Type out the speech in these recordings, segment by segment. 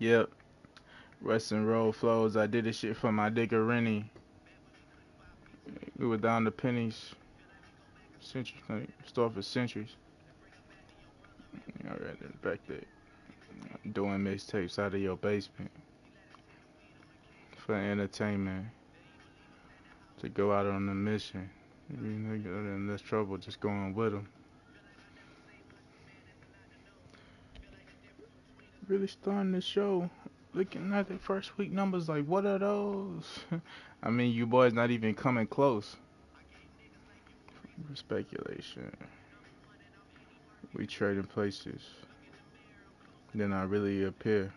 Yep. Western Road flows. I did this shit for my digger Rennie. We were down to pennies. Centuries. Store for centuries. Alright, back there. Doing mixtapes out of your basement. For entertainment. To go out on a mission. You nigga in this trouble, just going with them. Really starting to show. Looking at the first week numbers, like, what are those? I mean, you boys not even coming close. Speculation. We trading places. Then I really appear.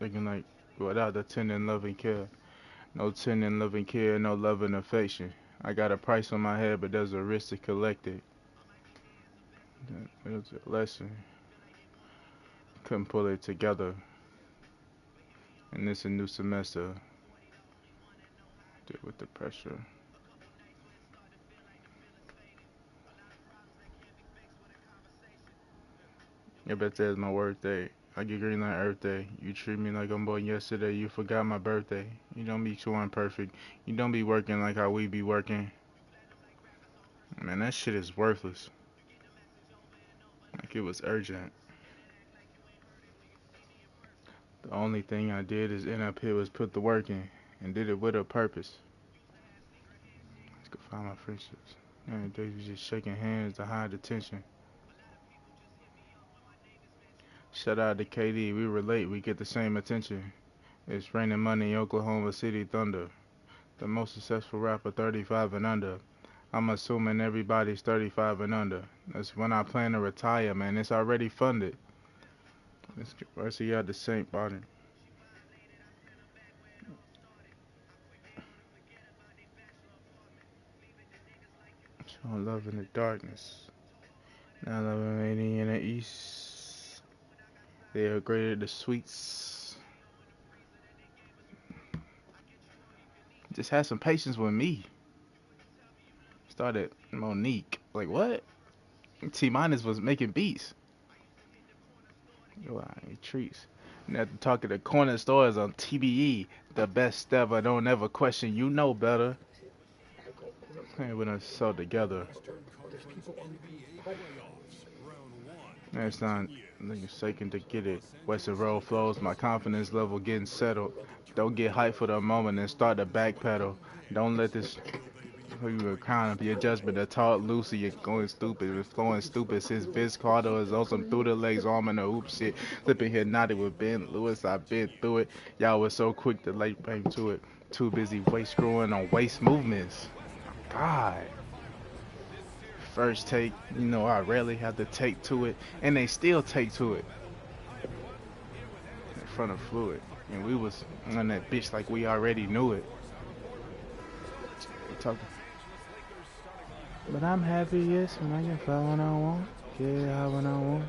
Looking like, without the tender loving care. No tender loving care, no love and affection. I got a price on my head, but there's a risk to collect it. It was a lesson. Couldn't pull it together. And it's a new semester. Deal with the pressure. Your birthday is my birthday. I get green like Earth Day. You treat me like I'm born yesterday. You forgot my birthday. You don't be showing perfect. You don't be working like how we be working. Man, that shit is worthless. Like it was urgent. The only thing I did is end up here was put the work in and did it with a purpose. Let's go find my friendships. Man, they was just shaking hands to hide the tension. Shout out to KD. We relate. We get the same attention. It's raining money in Oklahoma City Thunder. The most successful rapper 35 and under. I'm assuming everybody's 35 and under. That's when I plan to retire, man. It's already funded. Let's get Mercy out the St. Body. Showing love in the darkness. Now loving lady in the east. They upgraded the sweets. Just had some patience with me. Started Monique. Like what? T Minus was making beats. Yo, I ain't treats. And after talking to corner stores on TBE, the best ever. Don't ever question. You know better. Hey, we done sold together. Next time, niggas shaking to get it. Western Road flows, my confidence level getting settled. Don't get hyped for the moment and start to backpedal. Don't let this you kind of your judgment. The talk Lucy, you're going stupid. It's flowing stupid since Vince Carter is awesome through the legs, arm in the hoop shit. Flipping here, nodded with Ben Lewis. I've been through it. Y'all was so quick to lay blame to it. Too busy waist screwing on waist movements. God. First take, I rarely have to take to it, and they still take to it in front of Fluid. And we was on that bitch like we already knew it. Talking. But I'm happy, yes, when I can fly when I want, get out when I want.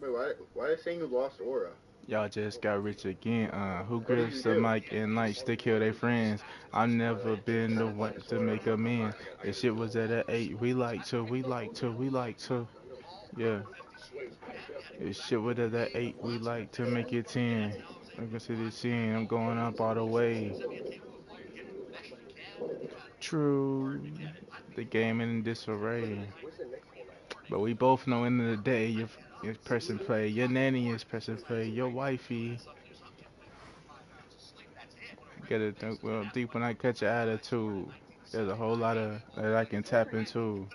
Wait, why are they saying you lost aura? Y'all just got rich again. Who grips the mic and like stick kill their friends? I've never been the one to make amends. If shit was at a 8, we like to. Yeah. If shit was at a 8, we like to make it 10. I can see this scene, I'm going up all the way. True. The game in disarray. But we both know end of the day, your person play, your nanny is person play, your wifey. Gotta think well deep when I catch your attitude. There's a whole lot of that I can tap into.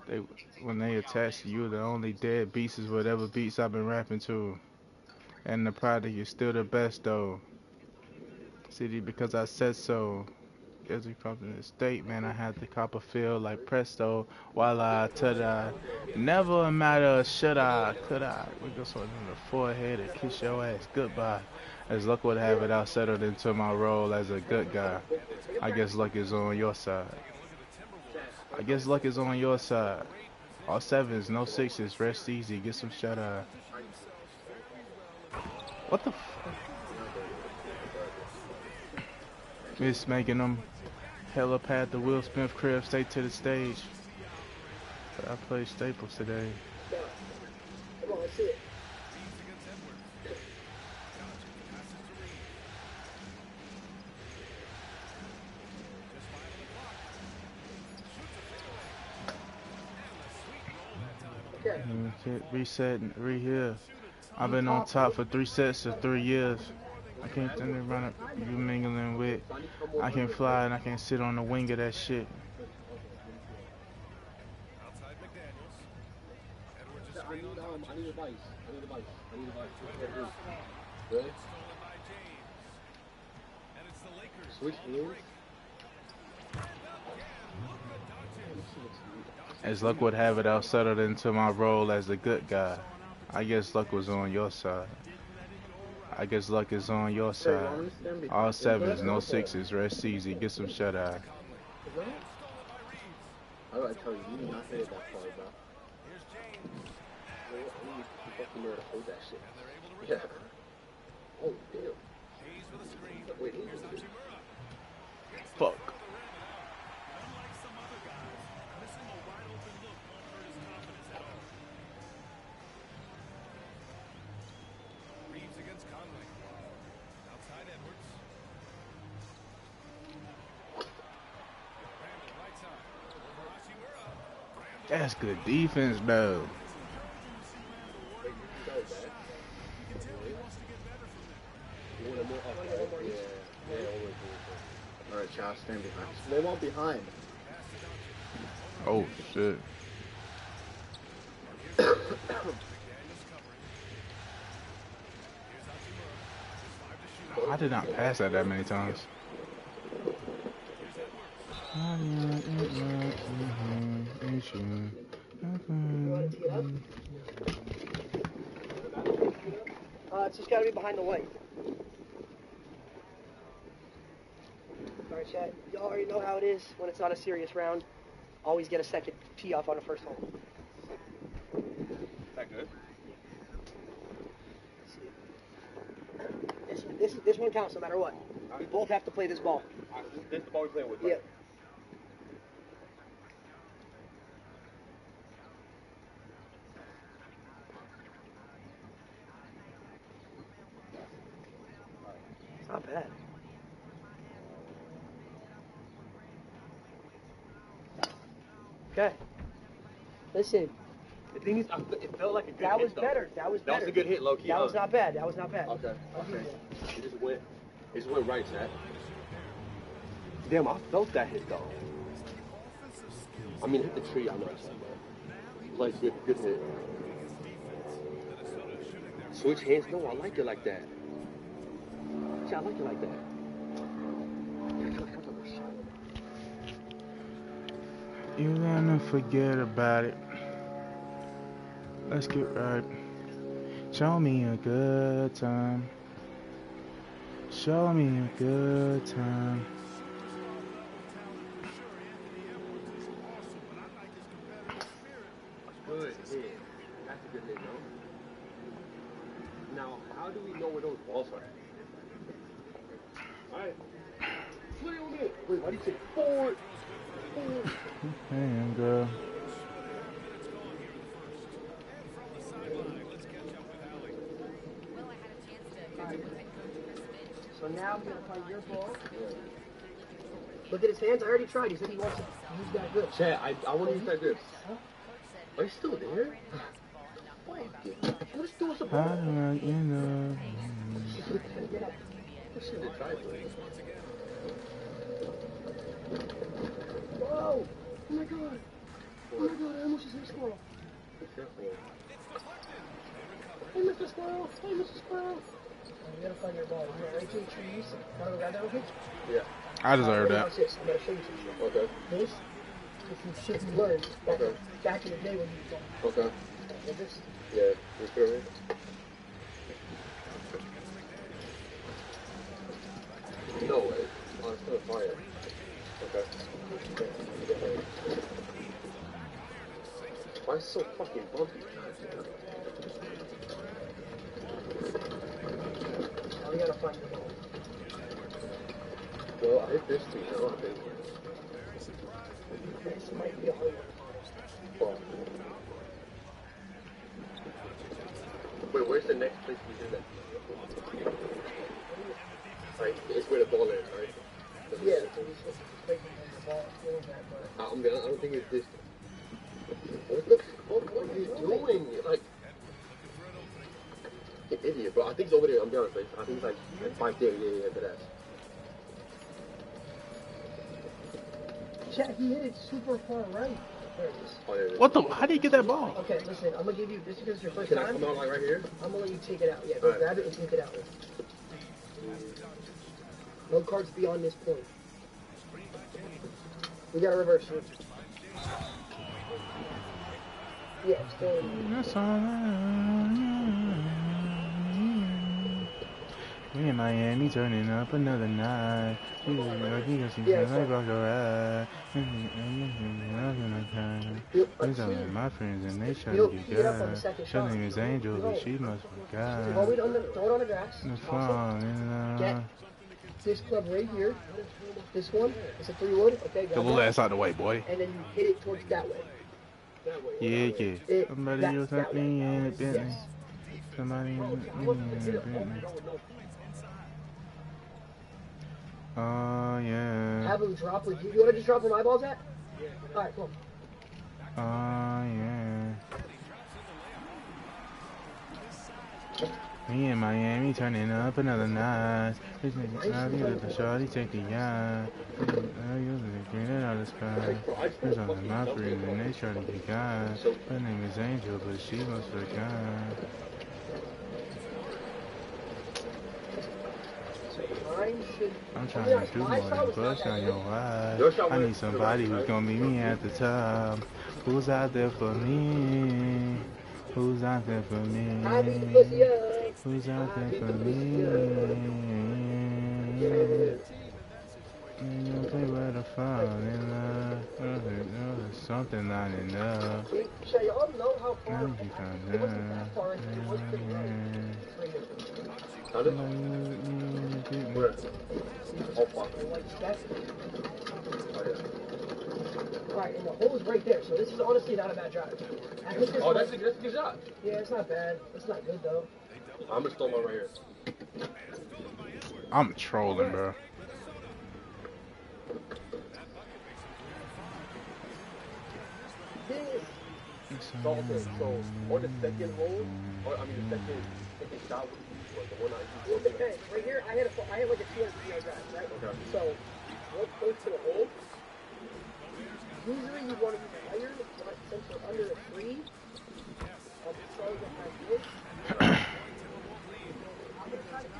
They when they attach to you, the only dead beats is whatever beats I've been rapping to. And the product is still the best though. City because I said so. As we come to the state, man, I had the copper feel like presto. While I tada. Never a matter of should I, could I. We go sort in the forehead and kiss your ass goodbye. As luck would have it, I settled into my role as a good guy. I guess luck is on your side. I guess luck is on your side. All sevens, no sixes. Rest easy. Get some shut eye. What the fuck? Miss making them hella pad the Will Smith crib. Stay to the stage. But I played Staples today. Come on, let's see it. Okay. Reset and re-heal. I've been on top for 3 sets of 3 years. I can't think of run up you mingling with. I can fly and I can sit on the wing of that shit. I need advice. Good. Switch moves. As luck would have it, I settled into my role as the good guy. I guess luck was on your side. I guess luck is on your side. All sevens, no sixes. Rest easy. Get some shut eye. I gotta tell you, you did not hit it that far, bro. You fucking know how to hold that shit. Yeah. Oh, damn. Wait, Fuck. That's good defense, though. Alright, child, stand behind. Slow on behind. Oh, shit. I did not pass that many times. It's just got to be behind the white. All right, chat. You already know how it is when it's not a serious round. Always get a second tee off on the first hole. Is that good? This one counts no matter what. We both have to play this ball. This is the ball we play with, right? Yeah. It's not bad. Okay. Listen. The thing is, it felt like a good That hit, was though. better. That was better. That was a good hit, low-key. That was not bad. That was not bad. Okay. It just went right, chat. Damn, I felt that hit, though. I mean, hit the tree, I know what I'm like, good hit. Switch hands? No, I like it like that. Yeah, I like it like that. You're gonna forget about it. Let's get right. Show me a good time. Show me a good time. Good hit. That's a good hit, though. Now, how do we know where those balls are at? Alright. Play on it. Wait, why do you say forward? Damn, girl. So now I'm going to play your ball. Look at his hands. I already tried. He said he wants to use that good. Chad, I want to use that good. Are you still there? Let's do us a ball. How do I get up? This shit is try for it. Whoa! Oh my god! Oh my god, I almost just hit a squirrel. Be careful. Hey, Mr. Squirrel! Hey, Mr. Squirrel! You gotta find your ball. You went right to the trees. Wanna go grab that real quick? Yeah. I deserve that. Watch this. I'm gonna show you some shit. Okay. This is some shit you learned Okay. back in the day when you was Okay. and this. Yeah. You feel me? No way. Oh, it's gonna fire. Okay. so fucking bumpy. Now we gotta find the ball. Well, I hit this too, so I think. This might be a hard one. Wait, where's the next place we do that? Right, it's where the ball is, right? Yeah, so we're supposed to play the ball feels that, but I don't think it's this. What the fuck are you doing? Like, an idiot, bro. I think it's over there. I'm be honest, like, I think it's like 5 there. Yeah, to that. Chat, he hit it super far right. There it is. Oh, there it is. What the? How do you get that ball? Okay, listen, I'm gonna give you, this because it's your first Can I time, come out like right here? I'm gonna let you take it out. Yeah, go Alright. grab it and take it out. No cards beyond this point. We gotta reverse it. Yeah, still. That's all I We in Miami turning up another night. You can see Yeah, like rock a ride. These are my friends and they try to get God. Her name is Angel, but she must be God. Hold it on the, throw it on the grass. The Toss fun, it. Get this club right here. This one. It's a 3-wood. Okay, Get a grab little that. ass out the way, boy. And then you hit it towards that way. Yeah, yeah. It, Somebody that, else that like way. me in a Bentley. Yes. Somebody in a Bentley. Oh, yeah. Have him drop where you want to just drop where my ball's at? Yeah. Alright, come on. Oh, yeah. Me in Miami turning up another night. This nigga Charlie with the shorty take the yacht. I use it green out of the sky. There's only my friends and they try to get God. Her name is Angel, but she must be God. I'm trying to do more than bust on your eyes. I need somebody who's gonna meet me at the top. Who's out there for me? Who's out there for me? Who's out there for me? You play where the fun in love. There's something not enough. How did you find that? Where? Oh, fuck. Alright, and the hole is right there, so this is honestly not a bad drive. Oh, that's a good shot. Yeah, it's not bad. It's not good though. I'm gonna stall one right here. I'm trolling, bro. So, okay, so on the second hole, or I mean the second shot, was the one I Well, depends. Right here, I hit like a 200 drive, right? Okay. So, once goes to the hole, usually you want to use a lighter, but since we're under a tree, I'll be trying to have this. I'm gonna try to do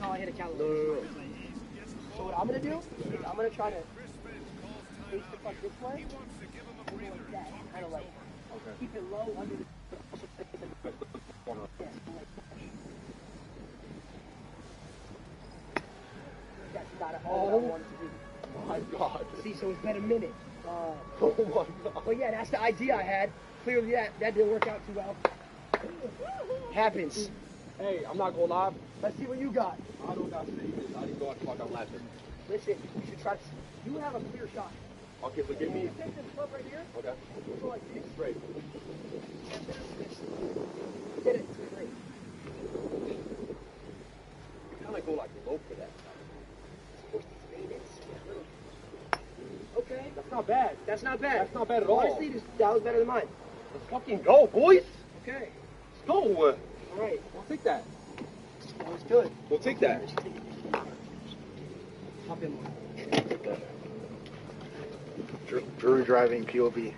Oh, I hit a caliber. No. So what I'm gonna do is I'm gonna try to face the puck this way, and go like that, kind of like keep it low under the. That's about it. All I wanted to do. My God. See, so it's been a minute. Oh my God. But yeah, that's the idea I had. Clearly that didn't work out too well. Happens. Hey, I'm not gonna lie. Let's see what you got. I don't got to say this. I didn't go out the fuck out laughing. Listen, you should try to. You have a clear shot. Okay, so give me. Take this club right here. Okay. Go like this. Straight. Get it. Great. You kind of go like low for that. Okay. That's not bad. That's not bad. That's not bad at all. Honestly, that was better than mine. Let's fucking go, boys. Okay. Let's go. All right. We'll take that. That was good. We'll take that. Hop in one. Drew driving POV.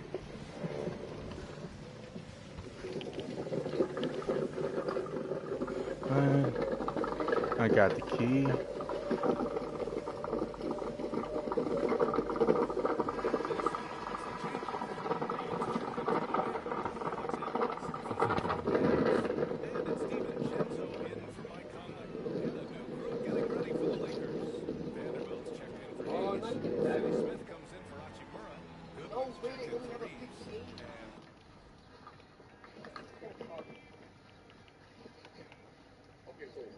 I got the key. Okay, so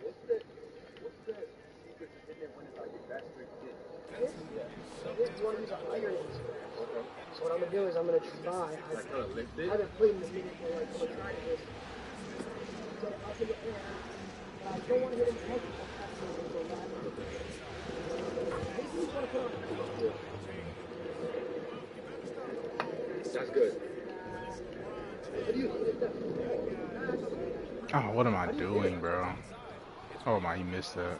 what's the secret to hitting it when it's like your best trick is? You want to use a higher instrument. Okay. So what I'm gonna do is I'm gonna try. Like kind of lift I it. haven't played in a minute, but like I'm gonna try to just get it up in the air. But I don't want to hit him heavy. Maybe you want to put on a couple. That's good. Oh, what am I doing, bro? Oh my, you missed that.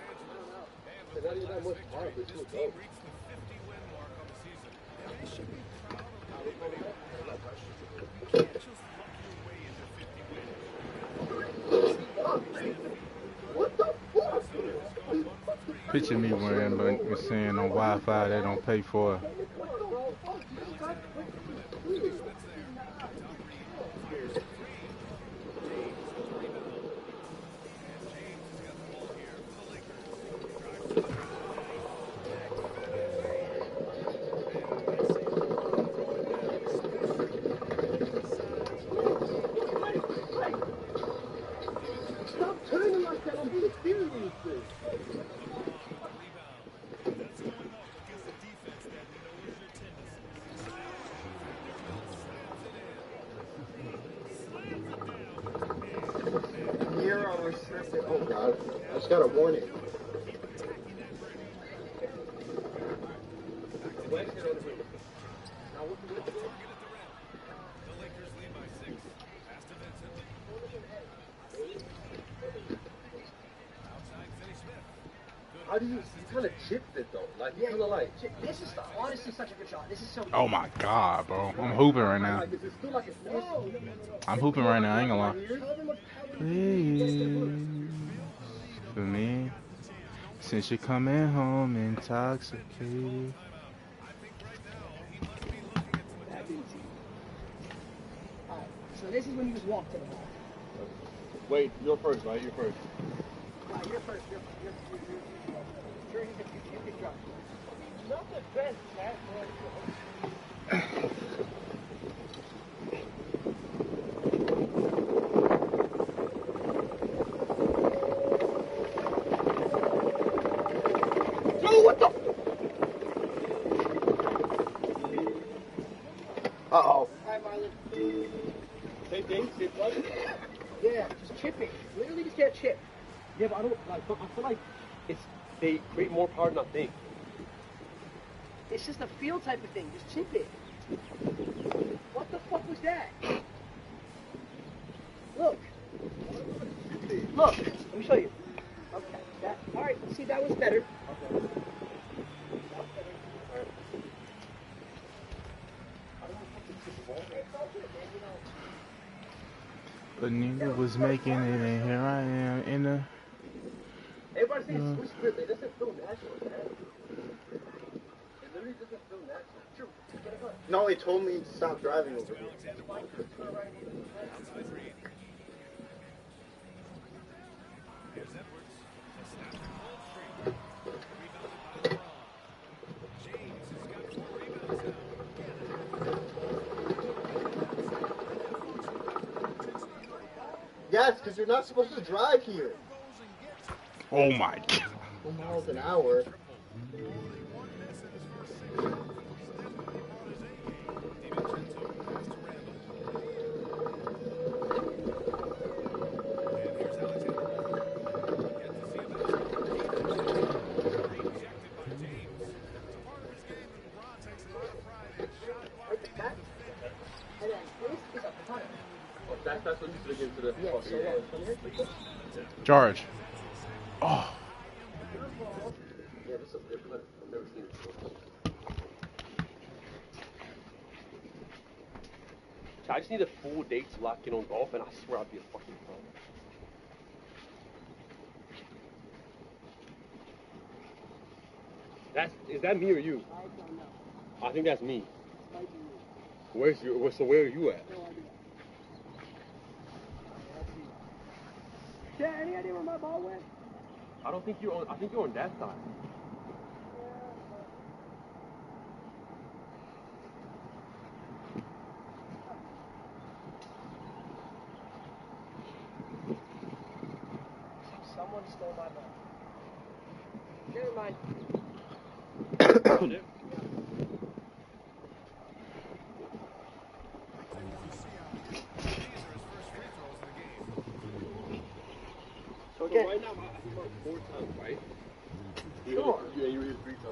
It's not even that much hard, but it's still dope. Picture me wearing like you're saying on Wi-Fi they don't pay for. Stop turning like that. I'm being serious. Here are restricted. Oh God, I just got a warning. How do you kind of chipped it though? Like you kind of like. This is honestly such a good shot. This is so. Oh my god, bro. I'm hooping right now. Like, is it still like a I'm hooping right now, I ain't gonna lie. Please. For me. Since you're coming home intoxicated. Alright, so this is when you just walk to the ball. Wait, you're first, right? You're first. Alright, you're first. You're sure you can drop. Not the best, Matt. What the? Uh-oh. Alright, Marlon. Same thing? Same plug? Yeah, just chipping. Literally just get chipped. Yeah, but I don't like. I feel like they create more power than I think. It's just a feel type of thing. Just chip it. What the fuck was that? Look. Look. Let me show you. Okay. That. All right. See, that was better. Okay. The nigga was making it and here I am in the... Everybody says switch grip. It doesn't feel natural, man. It literally doesn't feel natural. True. No, he told me to stop driving over here. Yes, because you're not supposed to drive here. Oh my god. 4 miles an hour. That's what you should get into the. Yeah. So what? George. Oh. Yeah, this is different. I've never seen it before. I just need a full day to lock in on golf, and I swear I'll be a fucking pro. Is that me or you? I don't know. I think that's me. Might be you. Where's you? So where are you at? No idea. Yeah, any idea where my ball went? I don't think you're on. I think you're on that side. Someone stole my ball. Never mind. So again, right now, I'm 4 times, right? sure. Yeah, you hit 3 times.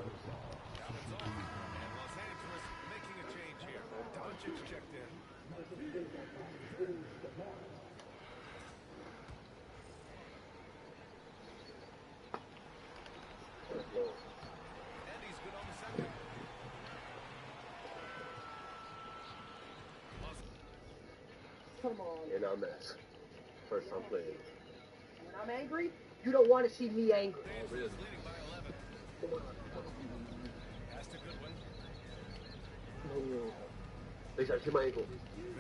Come on. And I'm at first time playing. When I'm angry, you don't want to see me angry. Oh, really? I hit my ankle.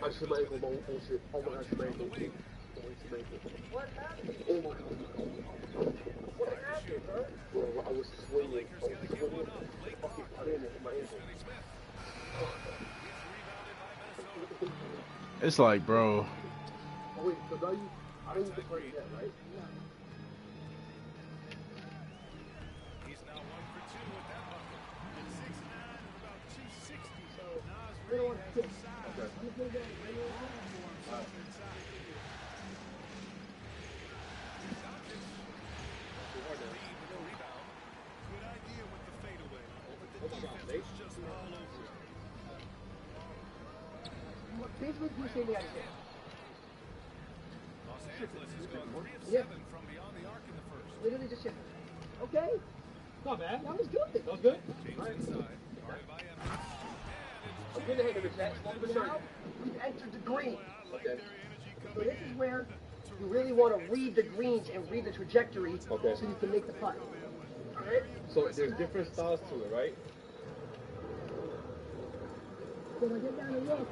I hit my ankle. Oh shit. Oh my gosh, my ankle. Oh, my ankle. What happened? Oh my god. What happened, bro? Bro, I was swinging. Fucking cut in my ankle. It's like, bro. Oh wait, so now I don't need to play yet, right? No. He's now 1 for 2 with that bucket. At 6'9" and about 260. So Nas We don't want to kick. Okay. I'm going to play that later on. inside. Lead with the rebound. Good idea with the fadeaway. But the defense was just all over it. Basically, you say me out of here. Los Angeles has gone 3 of 7 Yeah. from beyond the arc in the first. Literally just hit. Okay. Not bad. That was good. That was good. James inside. Guarded by Evans. I'm going to hit him, Chet. But now, we've entered the green. Okay. So this is where you really want to read the greens and read the trajectory Okay. so you can make the putt. Alright? So there's different styles to it, right? So when I get down and look,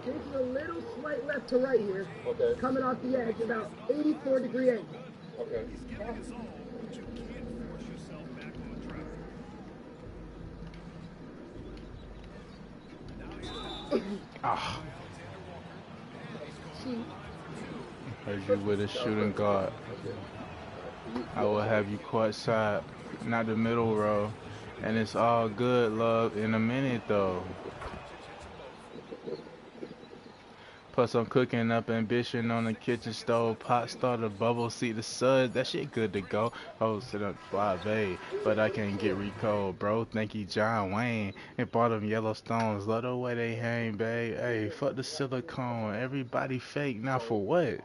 taking a little slight left to right here, Okay. coming off the edge, about 84-degree angle. Okay. Yeah. Ah, See, heard you with a shooting guard. I will have you court side, not the middle row. And it's all good, love, in a minute, though. Plus, I'm cooking up ambition on the kitchen stove. Pot starter, bubble, see the suds. That shit good to go. Oh, sit up, Suave. But I can't get recalled, bro. Thank you, John Wayne. And bought them Yellowstones. Love the way they hang, babe. Hey, fuck the silicone. Everybody fake, not for what?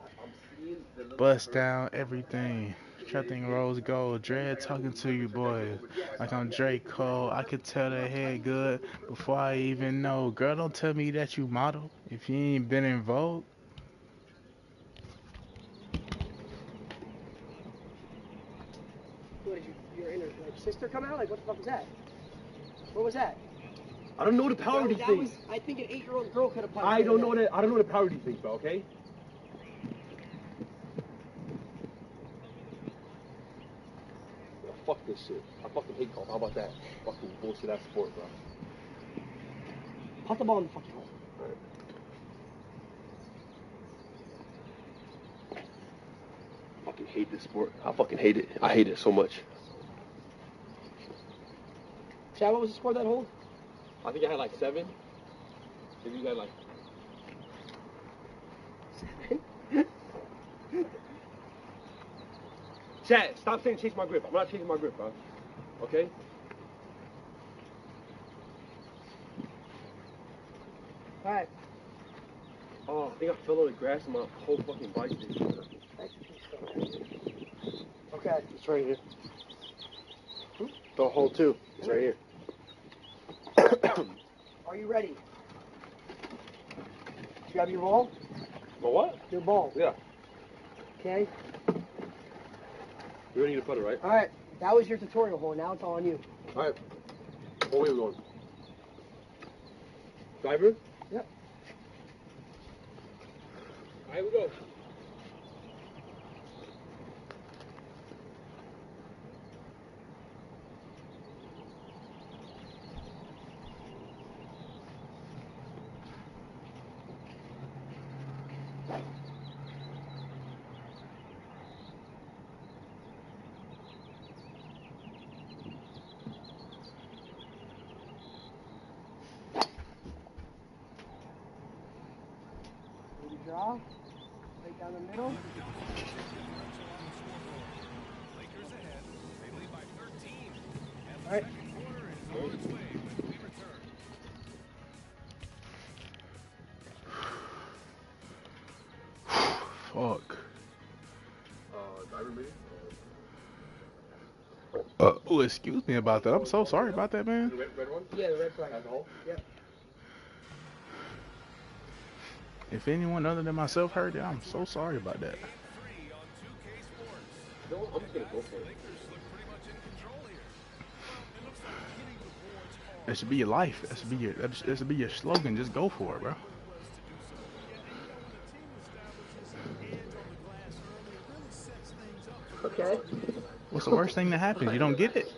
Bust down everything. Nothing rose gold. Dread talking to you boys. Like I'm Drake Cole. I could tell their head good before I even know. Girl, don't tell me that you model if you ain't been in Vogue. what did your inner like, sister come out? Like, what the fuck was that? What was that? I don't know the power of these That things. was, I think an 8-year-old girl could have punched I don't me know in that. I don't know the power of these things, bro. Okay. Fuck this shit. I fucking hate golf. How about that? Fucking bullshit ass sport, bro. Put the ball in the fucking hole. Alright. I fucking hate this sport. I fucking hate it. I hate it so much. Chad, what was the score that hole? I think I had like 7. Maybe you got like. 7? Chad, stop saying chase my grip. I'm not chasing my grip, bro. Okay? Alright. Oh, I think I fell on the grass and my whole fucking bike did. Okay. It's right here. The hole too. It's right here. Are you ready? You have your ball? My what? Your ball. Yeah. Okay. We don't need a putter, right? Alright. That was your tutorial hole. Now it's all on you. Alright. What way are we going? Driver? Yep. Alright, we go. draw. Right down the middle. Lakers ahead. They lead by 13. And the Alright. second quarter is on its way when we return. Fuck. Driver meeting? Oh, excuse me about that. I'm so sorry about that, man. The red one? Yeah, the red flag. Alcohol? Yep. If anyone other than myself heard it, I'm so sorry about that. 3 on 2K Sports. No, I'm just gonna go for it. Lakers look pretty much in control here. Well, it looks like hitting the boards hard. That should be your life. That should be your slogan. Just go for it, bro. Was to do so. Yeah, and when a team establishes an edge on the glass early, it really sets things up for Okay. What's the worst thing that happens? You don't get it.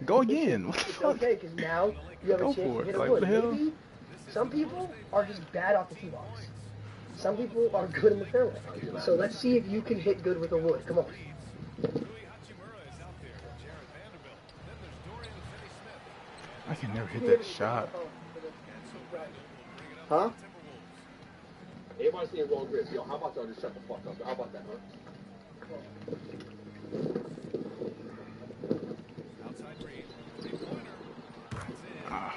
Go again. What the It's fuck? okay, because now you have Go a chance for to it. hit a Like, wood. what the hell? Maybe some people are just bad off the tee box. Some people are good in the fairway. So let's see if you can hit good with a wood. Come on. Rui Hachimura is out there. Jared Vanderbilt. Then there's Dorian Finney-Smith. I can never hit that shot. Huh? Everybody's saying long grip. Yo, how about y'all just shut the fuck up? How about that, huh? Outside Reed. Three-pointer. That's in. Ah.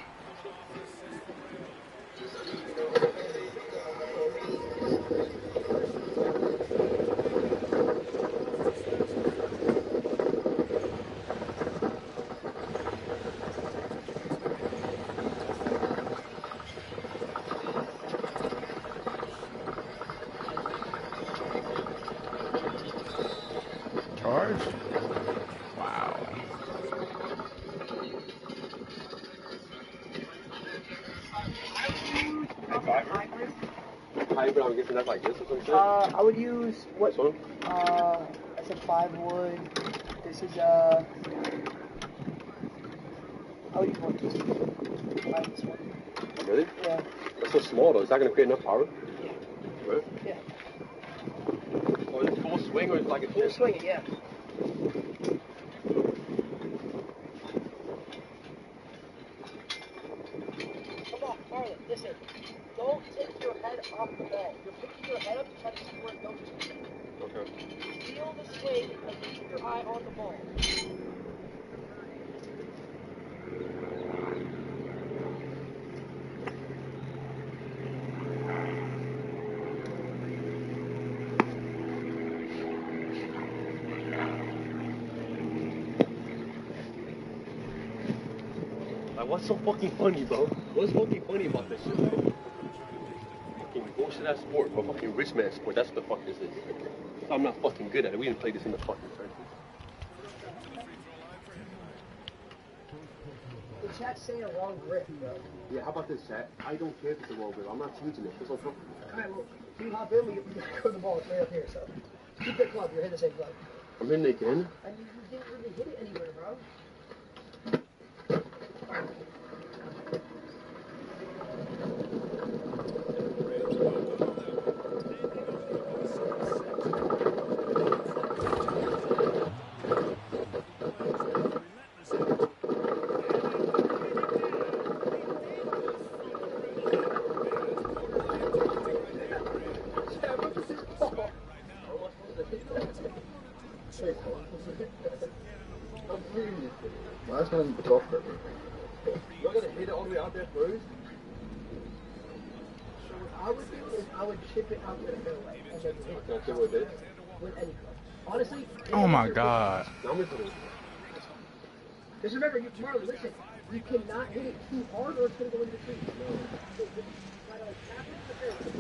Charge? Wow. Hybrid, I'm guessing that's like this or some shit? I would use what? This one? I said 5 wood. This is I would use one of these. This one. Really? Yeah. That's so small though. Is that gonna create enough power? Yeah. Right? Yeah. Or is it full swing or is it like a Full chip? swing it, yeah. Come on, Carla, listen. Don't take your head off the ball. You're picking your head up to try to see where it goes. Okay. Feel the swing and keep your eye on the ball. Like, what's so fucking funny, bro? What's fucking funny about this shit, bro? Fucking bullshit ass sport, bro. Fucking rich man sport. That's what the fuck this is. I'm not fucking good at it. We didn't play this in the fucking trenches. The chat's saying a wrong grip, bro. Yeah, how about this, chat? I don't care if it's a wrong grip. I'm not changing it. It's so fucking. Alright, well, you hop in, we gotta go to the ball. It's right up here, so. Keep the club. You're hitting the same club. I'm hitting it again. And you didn't really hit it anywhere, bro. Last one, golf cart. You're gonna hit it all the way out there first? So what I would do is I would chip it out to the fairway and then hit it Okay, with this. with any club. Honestly. Oh my god. Now I'm gonna Just remember, Marley, listen. You cannot hit it too hard or it's gonna go into the tree. So just gotta like tap it to the fairway.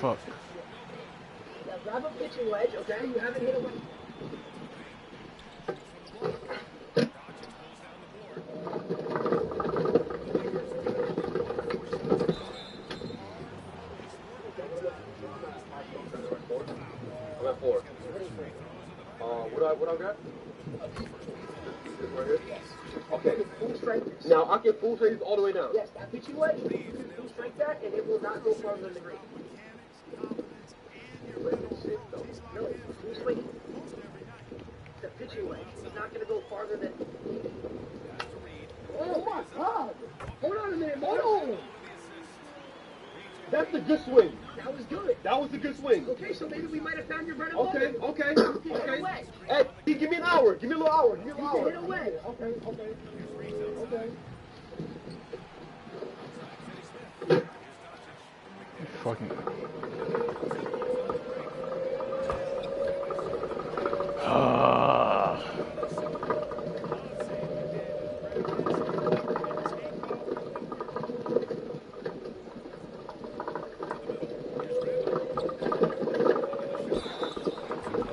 Fuck. Now grab a pitching wedge, okay? You haven't hit a wedge. I'm at 4. What I got? This right here? Okay. Full strength. Now I can full strength all the way down. Yes, that pitching wedge, you can full strength that, and it will not go farther than the green. Shit, though. No, full swing it. The pitching wedge is not going to go farther than. Oh my God! Hold on a minute, hold on. good swing. That was good. That was a good swing. Okay, so maybe we might have found your bread and Okay, butter. okay, Hit okay. away. Hey, give me an hour. Give me a little hour. Give me a little hour. Hit away. Okay, okay. Okay. Fucking. Ah.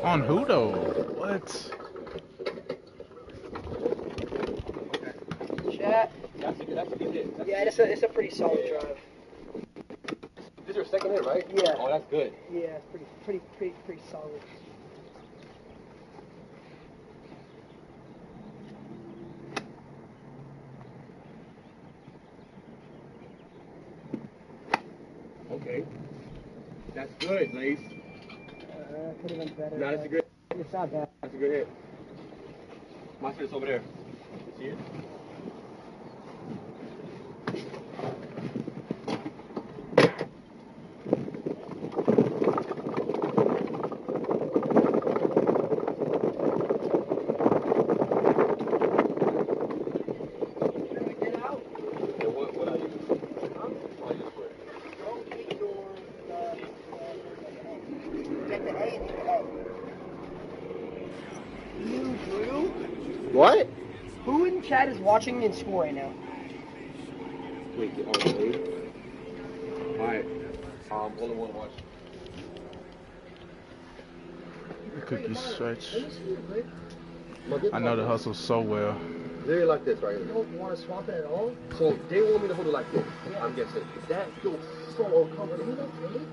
On who though? What? Chat. That's a good hit. Yeah, it's a pretty solid drive. This is your second hit, right? Yeah. Oh, that's good. Yeah, it's pretty solid. Okay. That's good, Lace. Could have been better. No, that's a good. It's not bad. That's a good hit. My shit's over there. See it? Get out. Yeah, what I use? What I use for it? Don't ignore get the A and hit the A. You Drew? What? Who in chat is watching and score right now? Wait, alright. Alright. Only one watch. Cookie stretch. Let me see it, Greg. I know the hustle so well. Literally like this right You here. don't want to swap it at all? So they want me to hold it like this. I'm guessing. That feels so uncomfortable. Are you okay?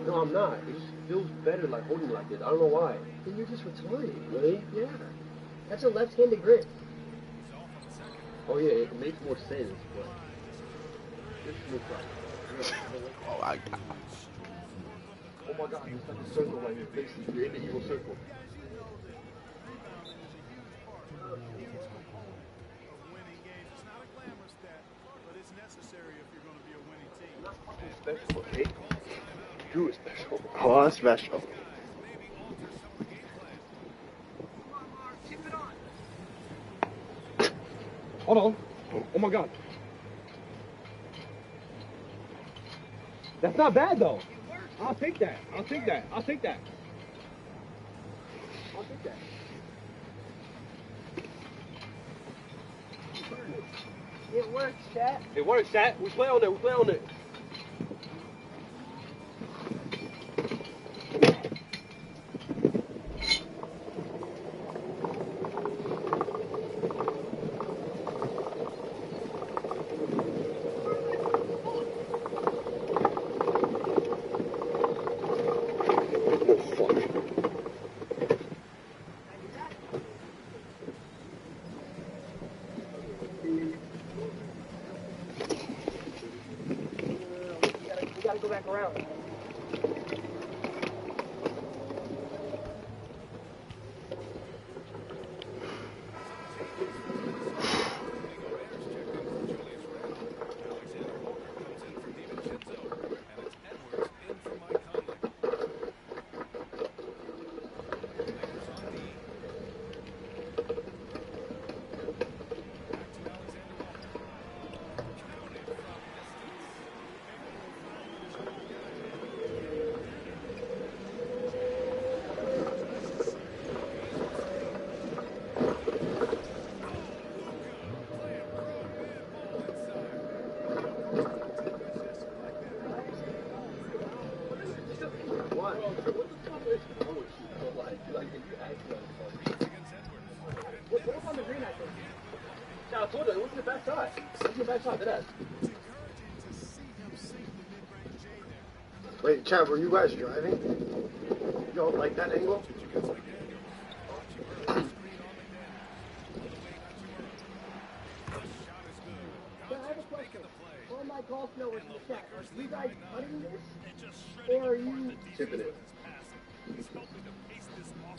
No, I'm not. It just feels better like holding it like this. I don't know why. Then you're just retarded. Really? Yeah. That's a left-handed grip. Oh yeah, it makes more sense, but this looks like. Oh my god. Oh my god, it's like a circle right here. Basically, you're in the evil circle. Special, okay? Drew is special. Oh, that's special. Hold on. Oh my god. That's not bad though. I'll take that. I'll take that. I'll take that. I'll take that. It works, chat. It works, chat. We play on it. We play on it. We gotta go back around. What's on the green, I think? I told you, it wasn't the best shot. It wasn't the best shot, that. Wait, Chad, were you guys driving? You don't like that angle? So I have a question. All my golf knowers in the chat, are you guys putting this? Or are you... Chipping it.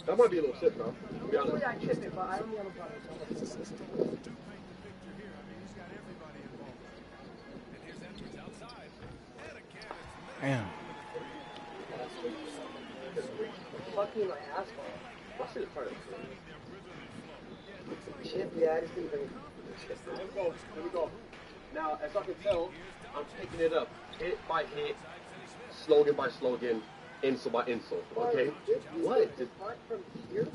That might be a little sip, though. To be honest. Usually I chip it, but I only have a putter. Damn. Fucking my asphalt. My shit is hard. Chip, yeah, I just didn't even. Here we go. Now, as I can tell, I'm taking it up hit by hit, slogan by slogan, insult by insult. Okay? What? Is Punt from here.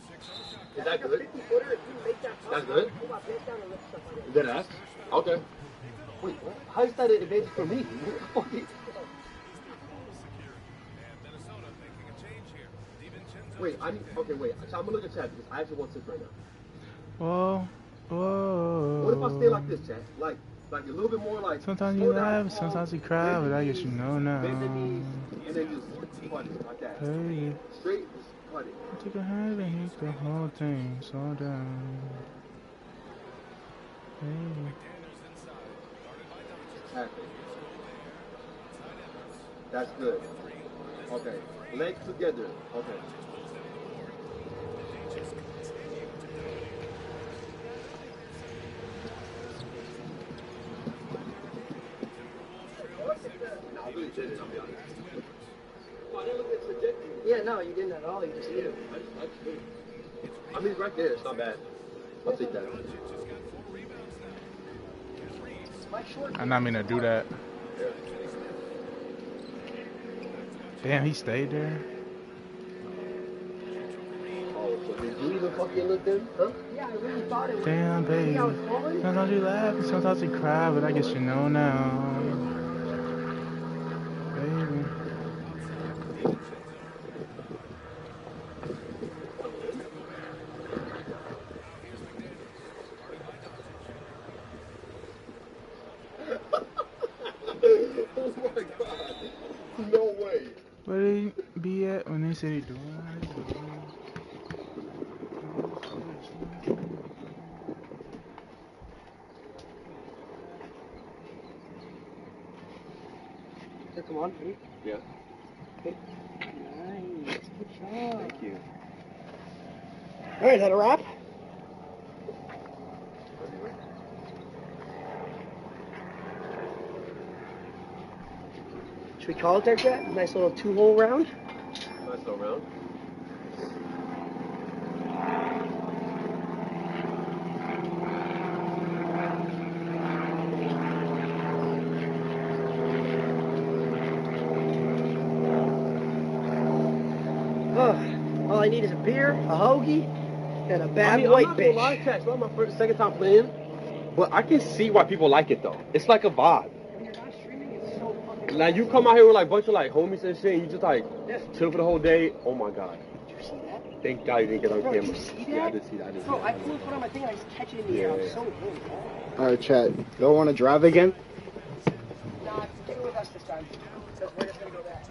that good? 50-footer, if you make that punt, That's good? pull my pants down and lift stuff like that. Dead ass? Okay. Wait, what? How is that an advantage for me? Wait, okay, wait. So I'm gonna look at chat because I actually want to sit right now. Whoa. Whoa. What if I stay like this, chat? Like a little bit more like. Sometimes you slow down, laugh, sometimes you cry, but I guess you know now. bend the knees, and then just punt it like that. Hey, Straight, just punt it. take a hand and hit the whole thing. Slow down. Hey. Tackle. That's good. Okay. Legs together. Okay. No, I really didn't, I'll be honest. I didn't look at the trajectory. Yeah, no, you didn't at all. You just did it. I mean, right there, it's not bad. I'll take that. My short. I'm not mean to do that. Yeah. Damn, he stayed there. Oh, so did you even fucking look then? Huh? Yeah, I really thought it was. Damn, baby. I was falling. Sometimes you laugh and sometimes you cry, but I guess you know now. Baby. Oh my god. No way. Where they be at when they say they doing it? So come on, please. Yeah. Nice. Good job. Thank you. All right, is that a wrap? Should we call it there, Jet? Nice little two-hole round. Nice little round. All I need is a beer, a hoagie, and a bad I'm white not bitch. gonna lie, chat. It's not my second time playing, but I can see why people like it though. It's like a vibe. When you're not streaming, it's so fucking. Like you come out here with like a bunch of like homies and shit, and you just like chill for the whole day. Oh my god. Did you see that? Thank God you didn't get on Bro, camera. did you see that? Yeah, I did see that. I did see Bro, I that. flew in front of my thing and I just catch it in the air. I'm so good. Alright, chat. Y'all want to drive again? Nah, get with us this time. Because we're just gonna go back.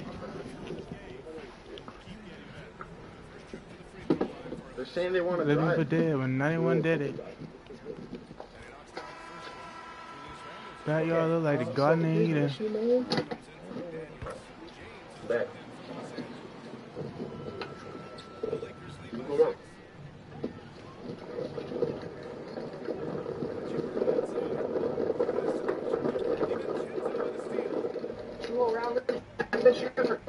They're saying they want to Living for drive. dead when 91 did it. Backyard look like the Garden of Eden. Back. You go around. You go around the ship for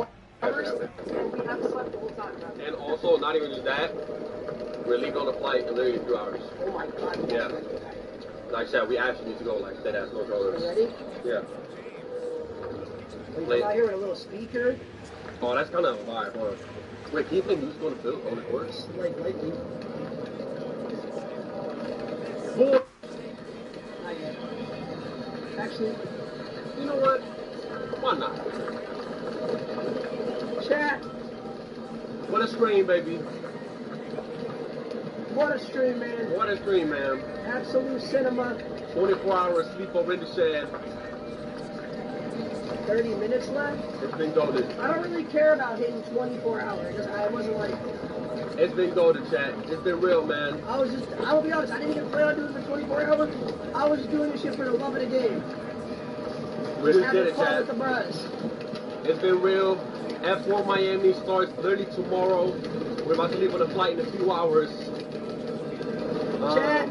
hours, and we haven't slept the whole time. Bro. And also, not even just that, we're leaving on the flight in literally 2 hours. Oh my god. Yeah. Like I said, we actually need to go like dead ass, no You controllers. ready? Yeah. We come out here with a little speaker. Oh, that's kind of a vibe. Hold on. Wait, can you play music on the field, on the course? Like lightning. Boy. Not yet. Actually, You know what? Why not? chat. What a stream, baby. What a stream, man. What a stream, man. Absolute cinema. 24 hours sleep over in the shed. 30 minutes left. It's been golden. I don't really care about hitting 24 hours. I wasn't like, It's been golden, chat. It's been real, man. I will be honest, I didn't even plan on doing it for 24 hours. I was just doing this shit for the love of the game. We just Having did it, fun chat. with the bros. It's been real. F1 Miami starts literally tomorrow. We're about to leave on a flight in a few hours. Chat,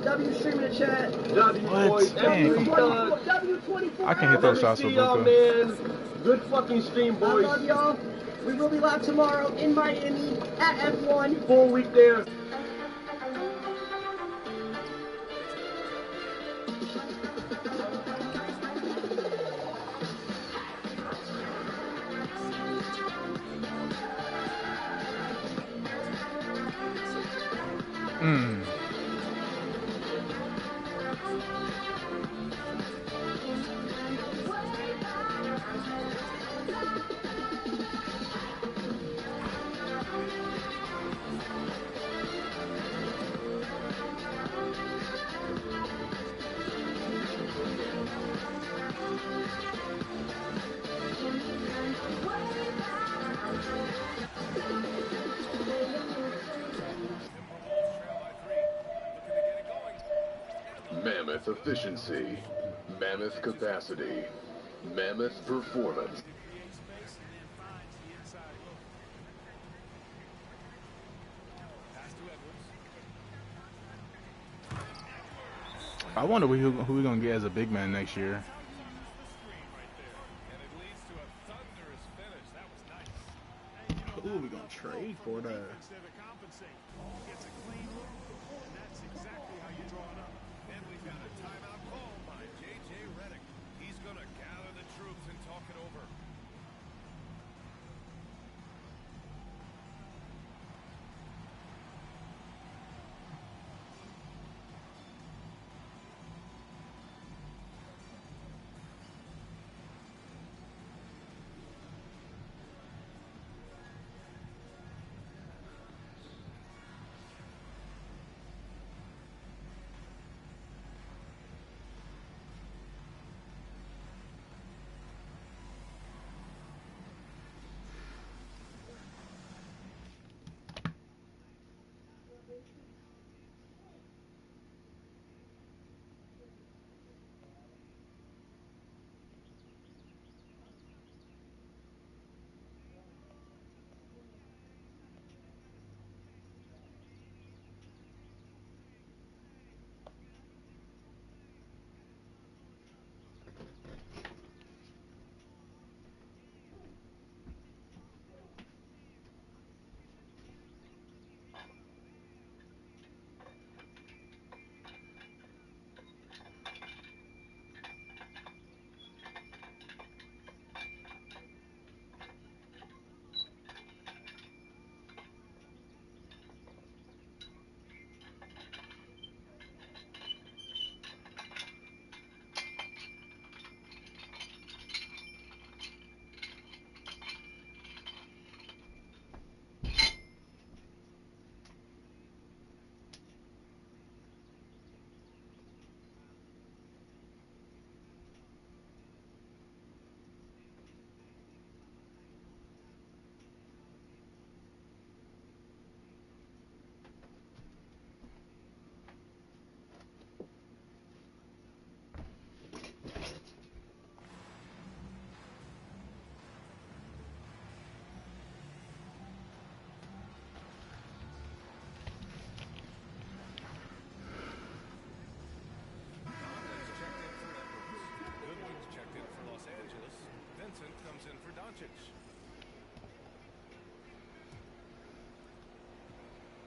W stream in the chat. W What? boys. Man, come on. W24. I can't hit those shots See with y'all, Luka. man. Good fucking stream, I boys. love y'all. We will be live tomorrow in Miami at F1. Full week there. Mm. Mammoth efficiency, mammoth capacity, mammoth performance. Create space and then finds the inside look. Pass to Edwards. I wonder who we gonna get as a big man next year. How you use the screen right there. And it leads to a thunderous finish. That was nice. And, Who are we gonna trade for that? defense there to compensate. Gets a clean look, and that's exactly how you draw it up. And we've got a timeout call by J.J. Redick. He's going to gather the troops and talk it over.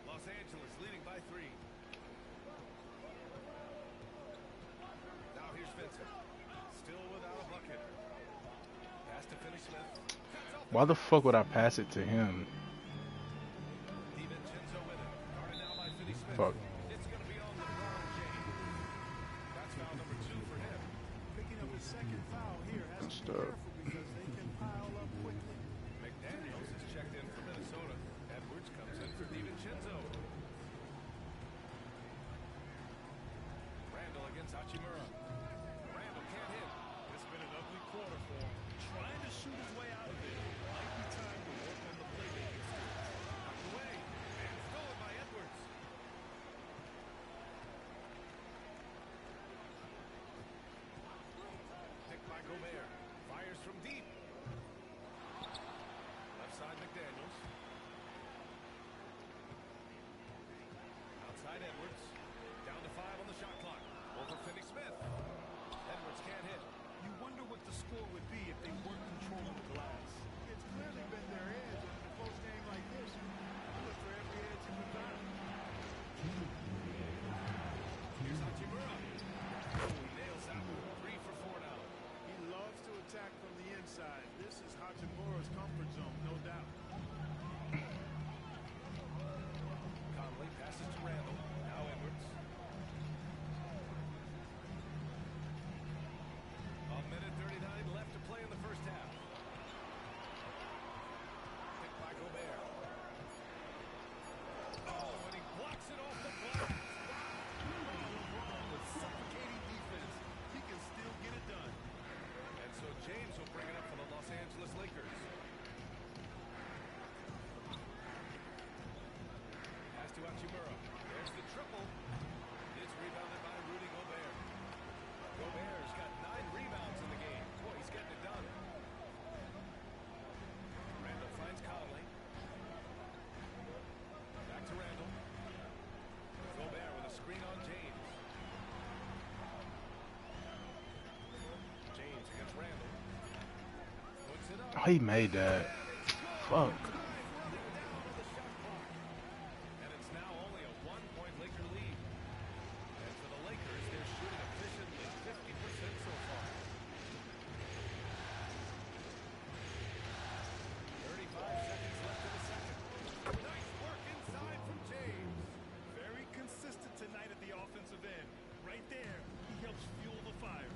Los Angeles leading by 3. Now here's Vincent. Still without a bucket. Pass to Finney Smith. Why the fuck would I pass it to him? DiVincenzo with it. Guarded now by Finney Smith. Fuck. It's going to be on LeBron James. That's foul number 2 for him. Picking up his second foul here has to be Stuff. careful because they can pile up quickly. McDaniels is checked in for Minnesota. Edwards comes in for DiVincenzo. Randall against Hachimura. Randall can't hit. It's been an ugly quarter for him. Trying to shoot his way out of it. Might be time to work on the playmaking skills. Knocked away. And stolen by Edwards. Picked by Gobert. Fires from deep. Left side McDaniels. Outside Edwards. Down to 5 on the he made that. Fuck. And it's now only a 1-point Laker lead. And for the Lakers, they're shooting efficiently 50% so far. 35 seconds left in the second. Nice work inside from James. Very consistent tonight at the offensive end. Right there, he helps fuel the fire.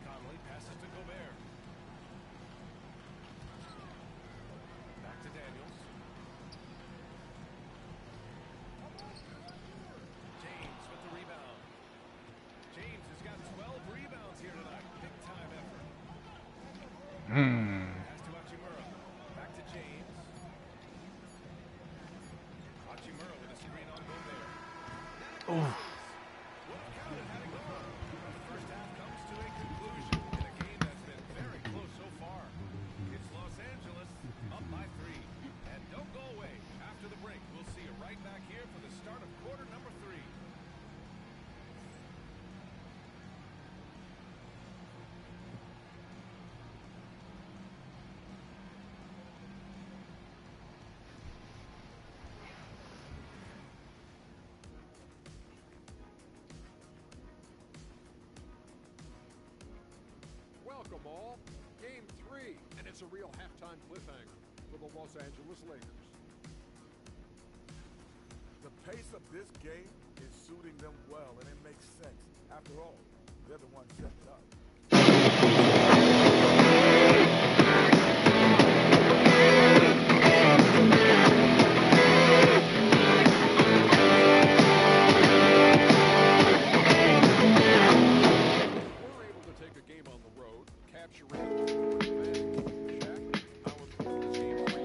Conley passes to Gobert. Back to Daniels. James with the rebound. James has got 12 rebounds here tonight. Big time effort. Pass to Hachimura. Back to James. Hachimura with a screen on Gobert. Oh. Would have counted had it gone. The first half comes to a conclusion in a game that's been very close so far. It's Los Angeles up by 3. And don't go away. After the break, we'll see you right back here for the start of quarter number 3. Welcome all. Game 3, and it's a real halftime cliffhanger for the Los Angeles Lakers. The pace of this game is suiting them well, and it makes sense. After all, they're the ones setting it up. We're able to take a game on the road, capturing a 2-point advantage. Shaq, how important is game 3?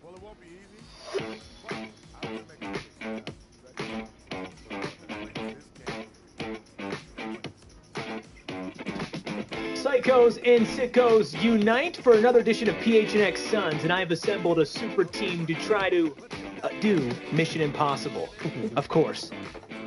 Well, it won't be easy, but I will make a case that Psychos and sickos unite for another edition of PHNX Suns, and I've assembled a super team to try to do Mission Impossible. Of course.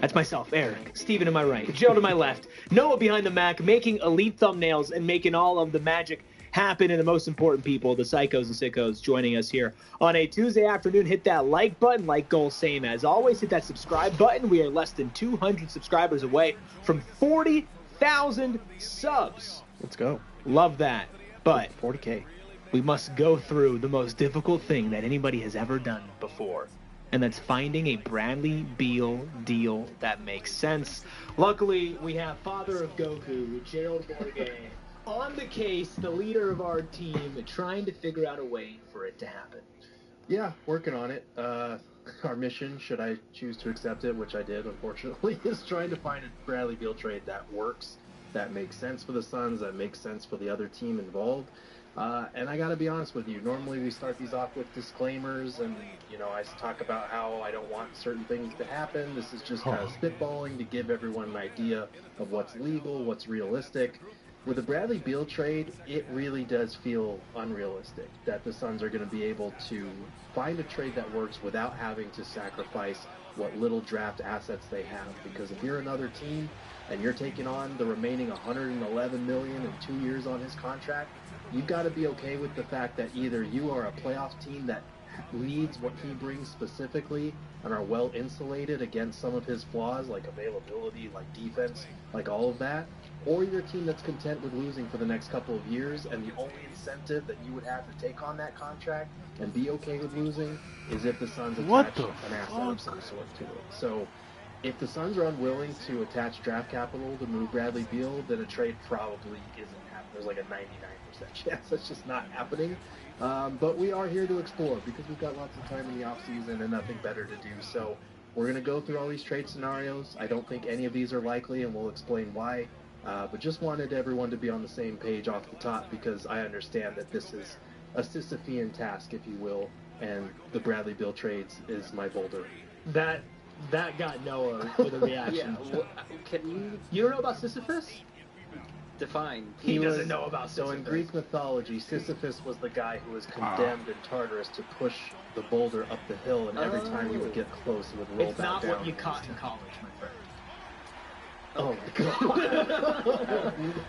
That's myself, Eric, Steven to my right, Joe to my left, Noah behind the Mac, making elite thumbnails and making all of the magic happen, and the most important people, the Psychos and sickos, joining us here on a Tuesday afternoon. Hit that like button, like goal, same as always. Hit that subscribe button. We are less than 200 subscribers away from 40,000 subs. Let's go. Love that. But 40K. we must go through the most difficult thing that anybody has ever done before, and that's finding a Bradley Beal deal that makes sense. Luckily, we have father of Goku, Gerald Morgan, on the case, the leader of our team, trying to figure out a way for it to happen. Yeah, working on it. Our mission, should I choose to accept it, which I did, unfortunately, is trying to find a Bradley Beal trade that works, that makes sense for the Suns, that makes sense for the other team involved. And I got to be honest with you, normally we start these off with disclaimers, and, you know, I talk about how I don't want certain things to happen. This is just kind of spitballing to give everyone an idea of what's legal, what's realistic. With the Bradley Beal trade, it really does feel unrealistic that the Suns are going to be able to find a trade that works without having to sacrifice what little draft assets they have. Because if you're another team and you're taking on the remaining $111 million in 2 years on his contract, you've got to be okay with the fact that either you are a playoff team that leads what he brings specifically and are well insulated against some of his flaws, like availability, like defense, like all of that, or you're a team that's content with losing for the next couple of years, and the only incentive that you would have to take on that contract and be okay with losing is if the Suns attach an asset of some sort to it. So if the Suns are unwilling to attach draft capital to move Bradley Beal, then a trade probably isn't happening. There's like a 99% chance that's just not happening. But we are here to explore because we've got lots of time in the offseason and nothing better to do. So we're going to go through all these trade scenarios. I don't think any of these are likely, and we'll explain why. But just wanted everyone to be on the same page off the top, because I understand that this is a Sisyphean task, if you will, and the Bradley Beal trades is my boulder. That got Noah with a reaction. Yeah, can you... You don't know about Sisyphus? Define. He doesn't know about So in Sisyphus. Greek mythology, Sisyphus was the guy who was condemned in Tartarus to push the boulder up the hill, and every time he would get close, it would roll It's back not down. what you caught in college, my friend. Oh my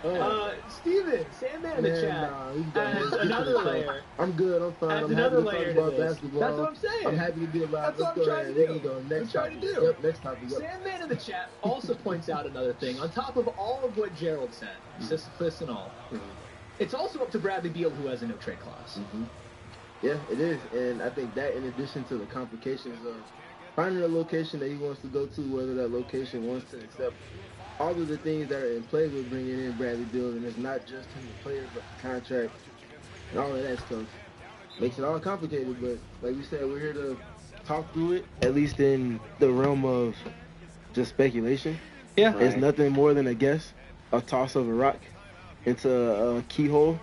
god. Steven, Sandman in the chat, adds another layer. I'm good. I'm fine. Adds I'm another happy to layer talk to about this. basketball. That's what I'm saying. I'm happy to be alive. That's Let's what go I'm ahead. trying We to can do. go next I'm trying topic. to do. Yep, next topic. Yep. Sandman in the chat also points out another thing. On top of all of what Gerald said, Sisyphus and all, it's also up to Bradley Beal, who has a no-trade clause. Yeah, it is. And I think that in addition to the complications of finding a location that he wants to go to, whether that location wants to accept all of the things that are in play with bringing in Bradley Beal, and it's not just him, the player, but the contract and all of that stuff. Makes it all complicated, but like we said, we're here to talk through it, at least in the realm of just speculation. Yeah. It's nothing more than a guess, a toss of a rock into a keyhole.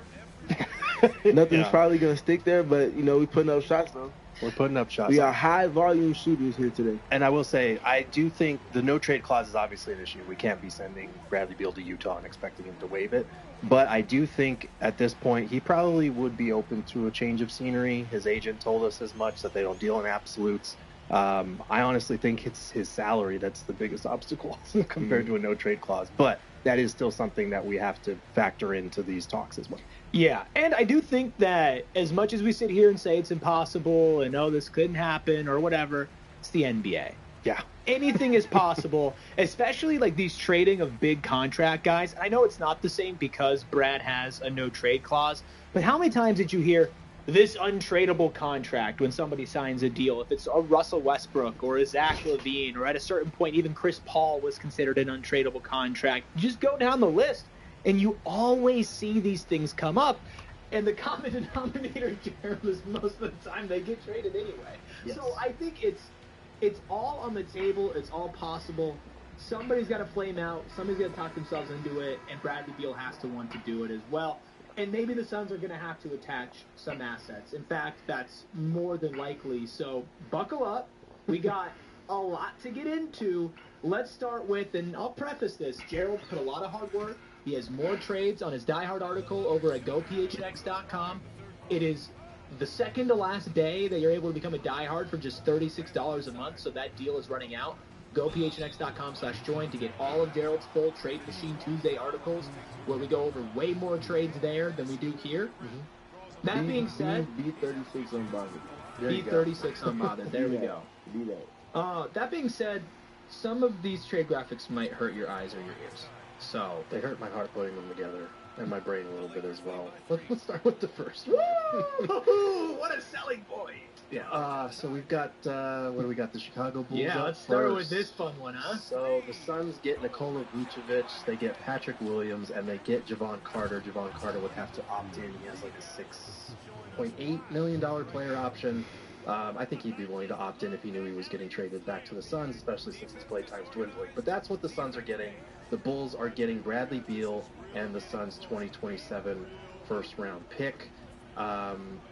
Nothing's probably going to stick there, but, you know, we're putting up shots, though. We're putting up shots. We are high-volume shooters here today. And I will say, I do think the no-trade clause is obviously an issue. We can't be sending Bradley Beal to Utah and expecting him to waive it. But I do think at this point he probably would be open to a change of scenery. His agent told us as much, that they don't deal in absolutes. I honestly think it's his salary that's the biggest obstacle compared to a no-trade clause. But that is still something that we have to factor into these talks as well. Yeah, and I do think that as much as we sit here and say it's impossible and, oh, this couldn't happen or whatever, it's the NBA. Yeah. Anything is possible, especially like these trading of big contract guys. I know it's not the same because Brad has a no-trade clause, but how many times did you hear this untradeable contract when somebody signs a deal? If it's a Russell Westbrook or a Zach LaVine, or at a certain point even Chris Paul was considered an untradeable contract. You just go down the list, and you always see these things come up, and the common denominator, Jared, is most of the time they get traded anyway. Yes. So I think it's all on the table. It's all possible. Somebody's got to flame out. Somebody's got to talk themselves into it, and Bradley Beal has to want to do it as well. And maybe the Suns are going to have to attach some assets. In fact, that's more than likely. So buckle up. We got a lot to get into. Let's start with, and I'll preface this, Gerald put a lot of hard work. He has more trades on his Die Hard article over at gophnx.com. It is the second to last day that you're able to become a Die Hard for just $36 a month, so that deal is running out. gophnx.com/join to get all of Gerald's full Trade Machine Tuesday articles, where we go over way more trades there than we do here. That being said, B36 unbothered. B36 unbothered. There we go. Be that. That being said, some of these trade graphics might hurt your eyes or your ears. So They hurt my heart putting them together, and my brain a little bit as well. Let's start with the first woo! one. What a selling point! Yeah. So we've got, what do we got? The Chicago Bulls. Yeah, up let's start first. with this fun one, huh? So the Suns get Nikola Vucevic, they get Patrick Williams, and they get Javon Carter. Javon Carter would have to opt in. He has like a $6.8 million player option. I think he'd be willing to opt in if he knew he was getting traded back to the Suns, especially since his play time's dwindling. But that's what the Suns are getting. The Bulls are getting Bradley Beal and the Suns' 2027 first-round pick,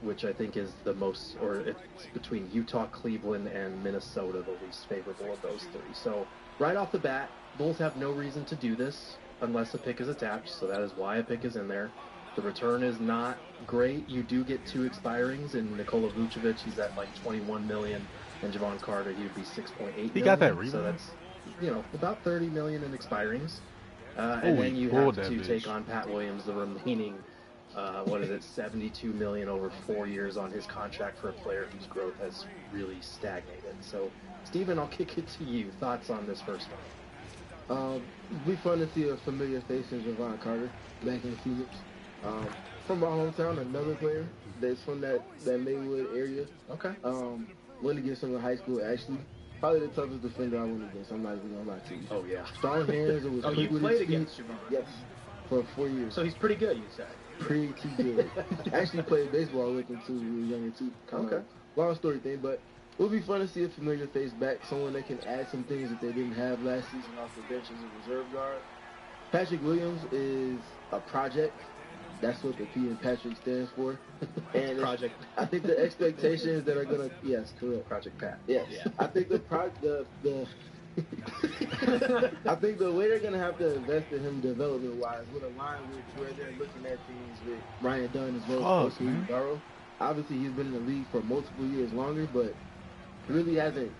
which I think is the most, or it's between Utah, Cleveland, and Minnesota, the least favorable of those three. So right off the bat, Bulls have no reason to do this unless a pick is attached, so that is why a pick is in there. The return is not great. You do get two expirings. In Nikola Vucevic, he's at like $21 million, and Javon Carter, he would be $6.8 million. He got that rebound. So that's, about $30 million in expirings. And then you have to take on Pat Williams, the remaining, $72 million over 4 years on his contract for a player whose growth has really stagnated. So, Steven, I'll kick it to you. Thoughts on this first one? It'd be fun to see a familiar face in Javon Carter back in Phoenix. From my hometown, another player that's from that Maywood area. Okay. Went against him in high school, actually. Probably the toughest defender I went against. I'm not even gonna lie to you. Oh, yeah. Strong hands. It was you quick with played his feet. against Javon? Yes, for 4 years. So he's pretty good, you said? Pretty good. Actually played baseball with him too when we were younger too. Okay. Long story thing, but it would be fun to see a familiar face back, someone that can add some things that they didn't have last season off the bench as a reserve guard. Patrick Williams is a project. That's what the P in Patrick stands for. And Project. I think the expectations that are gonna, yes, correct. Project Pat. Yes. Yeah. I think the I think the way they're gonna have to invest in him development-wise, with a line with where they're looking at things with Ryan Dunn as well as Fuck, Oshie man. Garo. Obviously, he's been in the league for multiple years longer, but really hasn't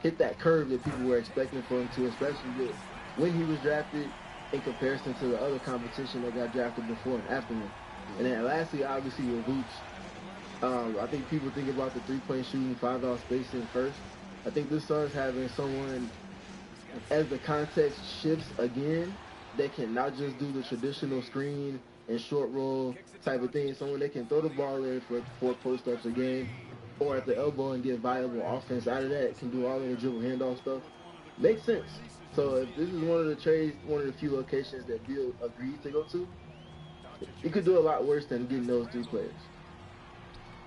hit that curve that people were expecting for him to, especially with when he was drafted in comparison to the other competition that got drafted before and after him. And then lastly, obviously with Vooch, I think people think about the three-point shooting, 5-out spacing first. I think this starts having someone, as the context shifts again, that can not just do the traditional screen and short roll type of thing. Someone that can throw the ball in for 4 post-ups a game, or at the elbow and get viable offense out of that, can do all of the dribble handoff stuff. Makes sense. So if this is one of the trades, one of the few locations that Bill agreed to go to, you could do a lot worse than getting those 3 players.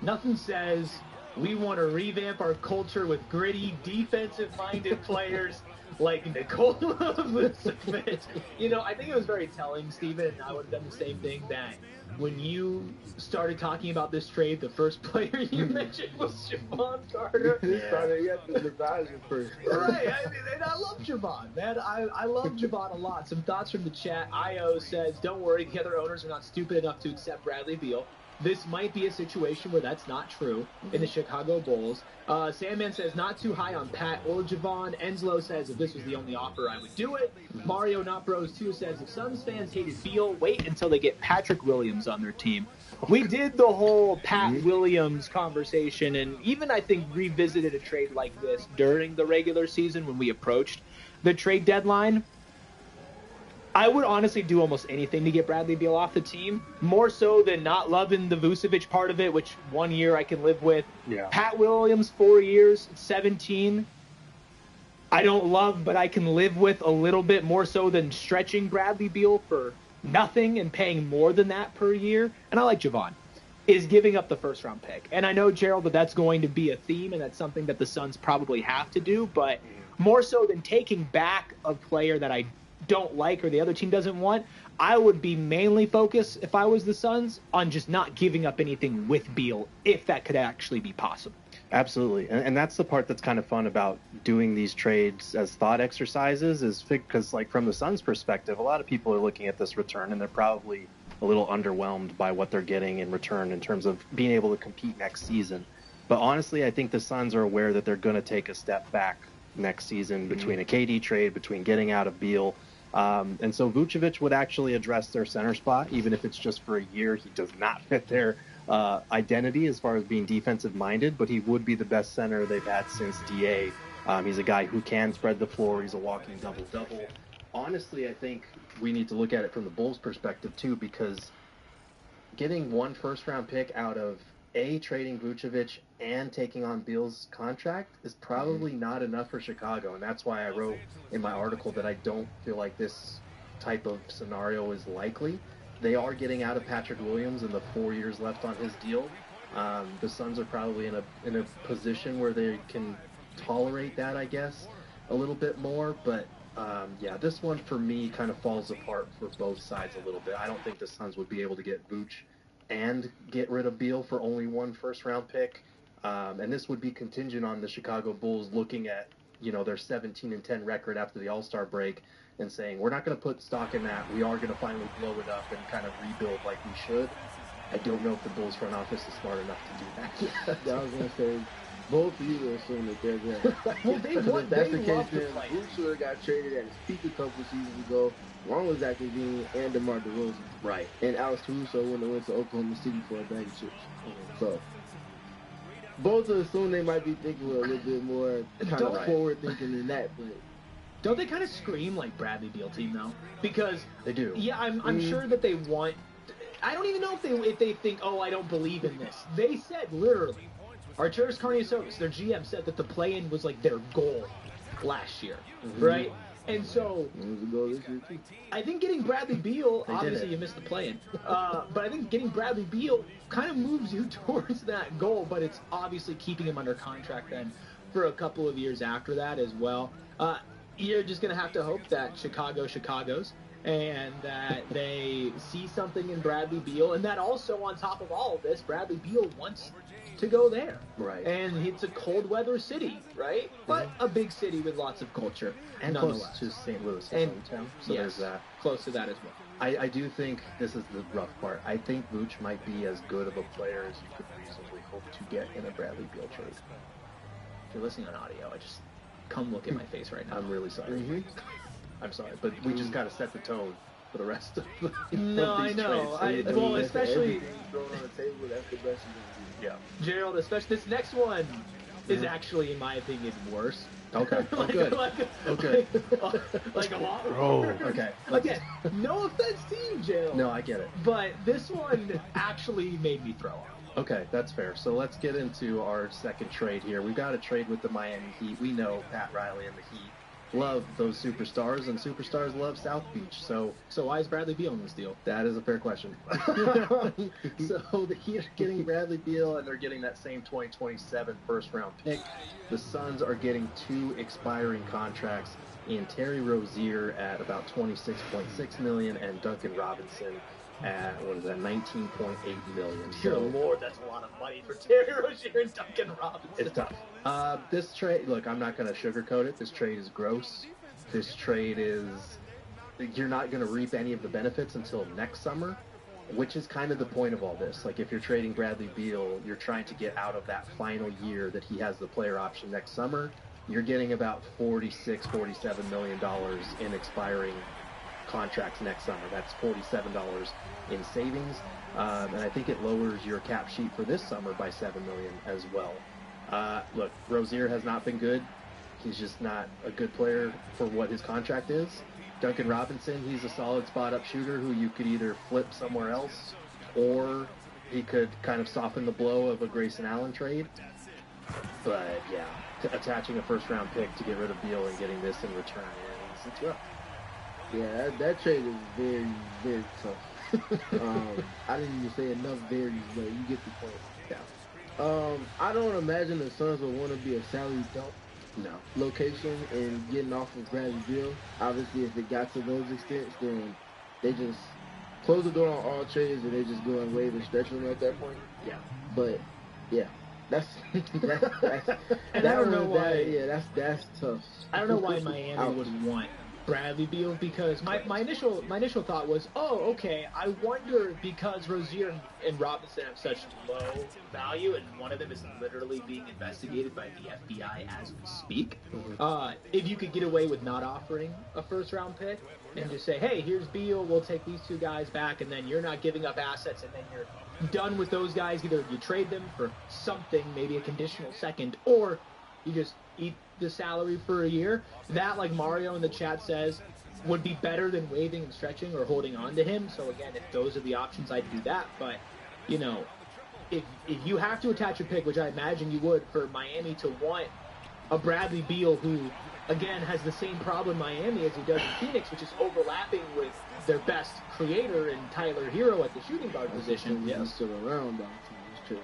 Nothing says we want to revamp our culture with gritty, defensive-minded players like Nikola Vucevic. You know, I think it was very telling, Steven, and I would have done the same thing, that when you started talking about this trade, the first player you mentioned was Javon Carter. You have to massage it first. Right, and I love Javon, man. I love Javon a lot. Some thoughts from the chat. IO says, don't worry, the other owners are not stupid enough to accept Bradley Beal. This might be a situation where that's not true in the Chicago Bulls. Sandman says, not too high on Pat or Javon. Enslow says, if this was the only offer, I would do it. Mario Not Bros 2 says, if Suns fans hated Beal, wait until they get Patrick Williams on their team. We did the whole Pat Williams conversation, and even, I think, revisited a trade like this during the regular season when we approached the trade deadline. I would honestly do almost anything to get Bradley Beal off the team, more so than not loving the Vucevic part of it, which 1 year I can live with. Yeah. Pat Williams, 4 years, 17. I don't love, but I can live with a little bit more so than stretching Bradley Beal for nothing and paying more than that per year. And I like Javon, is giving up the first-round pick. And I know, Gerald, that that's going to be a theme, and that's something that the Suns probably have to do, but more so than taking back a player that I don't like or the other team doesn't want, I would be mainly focused, if I was the Suns, on just not giving up anything with Beal, if that could actually be possible. Absolutely. And that's the part that's kind of fun about doing these trades as thought exercises, is because, like, from the Suns' perspective, a lot of people are looking at this return and they're probably a little underwhelmed by what they're getting in return in terms of being able to compete next season. But honestly, I think the Suns are aware that they're going to take a step back next season between a KD trade, between getting out of Beal. And so Vucevic would actually address their center spot, even if it's just for a year. He does not fit their identity as far as being defensive-minded, but he would be the best center they've had since DA. He's a guy who can spread the floor. He's a walking double-double. Honestly, I think we need to look at it from the Bulls' perspective, too, because getting 1 first-round pick out of trading Vucevic and taking on Beal's contract is probably not enough for Chicago, and that's why I wrote in my article that I don't feel like this type of scenario is likely. They are getting out of Patrick Williams in the 4 years left on his deal. The Suns are probably in a position where they can tolerate that, I guess, a little bit more, but yeah, this one for me kind of falls apart for both sides a little bit. I don't think the Suns would be able to get Vooch and get rid of Beal for only 1 first-round pick. And this would be contingent on the Chicago Bulls looking at, their 17-10 record after the All-Star break and saying, we're not going to put stock in that. We are going to finally blow it up and kind of rebuild like we should. I don't know if the Bulls front office is smart enough to do that. I was going to say, both of you assume that they're there. Well, if that's the case, then Vooch should have got traded at his peak a couple seasons ago, along with Zach LaVine and DeMar DeRozan. Right. And Alex Caruso when they went to Oklahoma City for a bag of chips. So both assume they might be thinking a little bit more kind of forward thinking than that, but don't they kind of scream like Bradley Beal team though? Because they do. Yeah, I'm sure that they want. I don't even know if they think, oh, I don't believe in this. They said literally, Arturas Karniasotis, their GM, said that the play-in was like their goal last year, right? And so I think getting Bradley Beal, obviously you missed the play-in, but I think getting Bradley Beal kind of moves you towards that goal, but it's obviously keeping him under contract then for a couple of years after that as well. You're just going to have to hope that Chicago's, and that they see something in Bradley Beal, and that also on top of all of this, Bradley Beal wants to go there. Right. And it's a cold weather city, right? But a big city with lots of culture, And close nonetheless. to St. Louis, And- hometown. So yes, there's that. close to that as well. I do think this is the rough part. I think Vooch might be as good of a player as you could reasonably hope to get in a Bradley Beal trade. If you're listening on audio, I just come look at my face right now. I'm really sorry. Mm-hmm. I'm sorry, but we just got to set the tone for the rest of the No, of I these know. trades. Well, especially everything thrown on the table. That's the best you can Yeah. Gerald, especially this next one is actually, in my opinion, worse. Okay. like, Good. Okay. like a lot Bro. worse. Okay. Again, no offense to you, Gerald. No, I get it. But this one actually made me throw up. Okay, that's fair. So let's get into our second trade here. We've got a trade with the Miami Heat. We know Pat Riley and the Heat love those superstars, and superstars love South Beach. So why is Bradley Beal in this deal? that is a fair question. So the Heat are getting Bradley Beal, and they're getting that same 2027 first-round pick. The Suns are getting 2 expiring contracts in Terry Rozier at about $26.6 million and Duncan Robinson at, what is that, $19.8 million. Dear Lord, that's a lot of money for Terry Rozier and Duncan Robinson. It's tough. This trade, look, I'm not going to sugarcoat it. This trade is gross. This trade is, you're not going to reap any of the benefits until next summer, which is kind of the point of all this. Like, if you're trading Bradley Beal, you're trying to get out of that final year that he has the player option next summer. You're getting about $47 million in expiring contracts next summer. That's $47 in savings, and I think it lowers your cap sheet for this summer by $7 million as well. Look, Rozier has not been good. He's just not a good player for what his contract is. Duncan Robinson, he's a solid spot-up shooter who you could either flip somewhere else, or he could kind of soften the blow of a Grayson Allen trade. But yeah, attaching a first-round pick to get rid of Beal and getting this in return, it's rough. Yeah, that trade is very, very tough. I didn't even say enough varies, but you get the point. Yeah. I don't imagine the Suns would want to be a salary dump No. location and getting off of Bradley Beal. Obviously, if it got to those extents, then they just close the door on all trades and they just go and waive and stretch them at that point. Yeah. But yeah, that's And I don't know why. That's tough. I don't know why Miami Ouch. would want Bradley Beal, because my initial thought was, oh, okay, I wonder, because Rozier and Robinson have such low value, and one of them is literally being investigated by the FBI as we speak, if you could get away with not offering a first-round pick and just say, hey, here's Beal, we'll take these 2 guys back, and then you're not giving up assets, and then you're done with those guys. Either you trade them for something, maybe a conditional second, or you just eat the salary for a year. That, like Mario in the chat says, would be better than waiving and stretching or holding on to him. So again, if those are the options, I'd do that. But, you know, if you have to attach a pick, which I imagine you would, for Miami to want a Bradley Beal who, again, has the same problem in Miami as he does in Phoenix, which is overlapping with their best creator in Tyler Hero at the shooting guard position. He's still around, though. So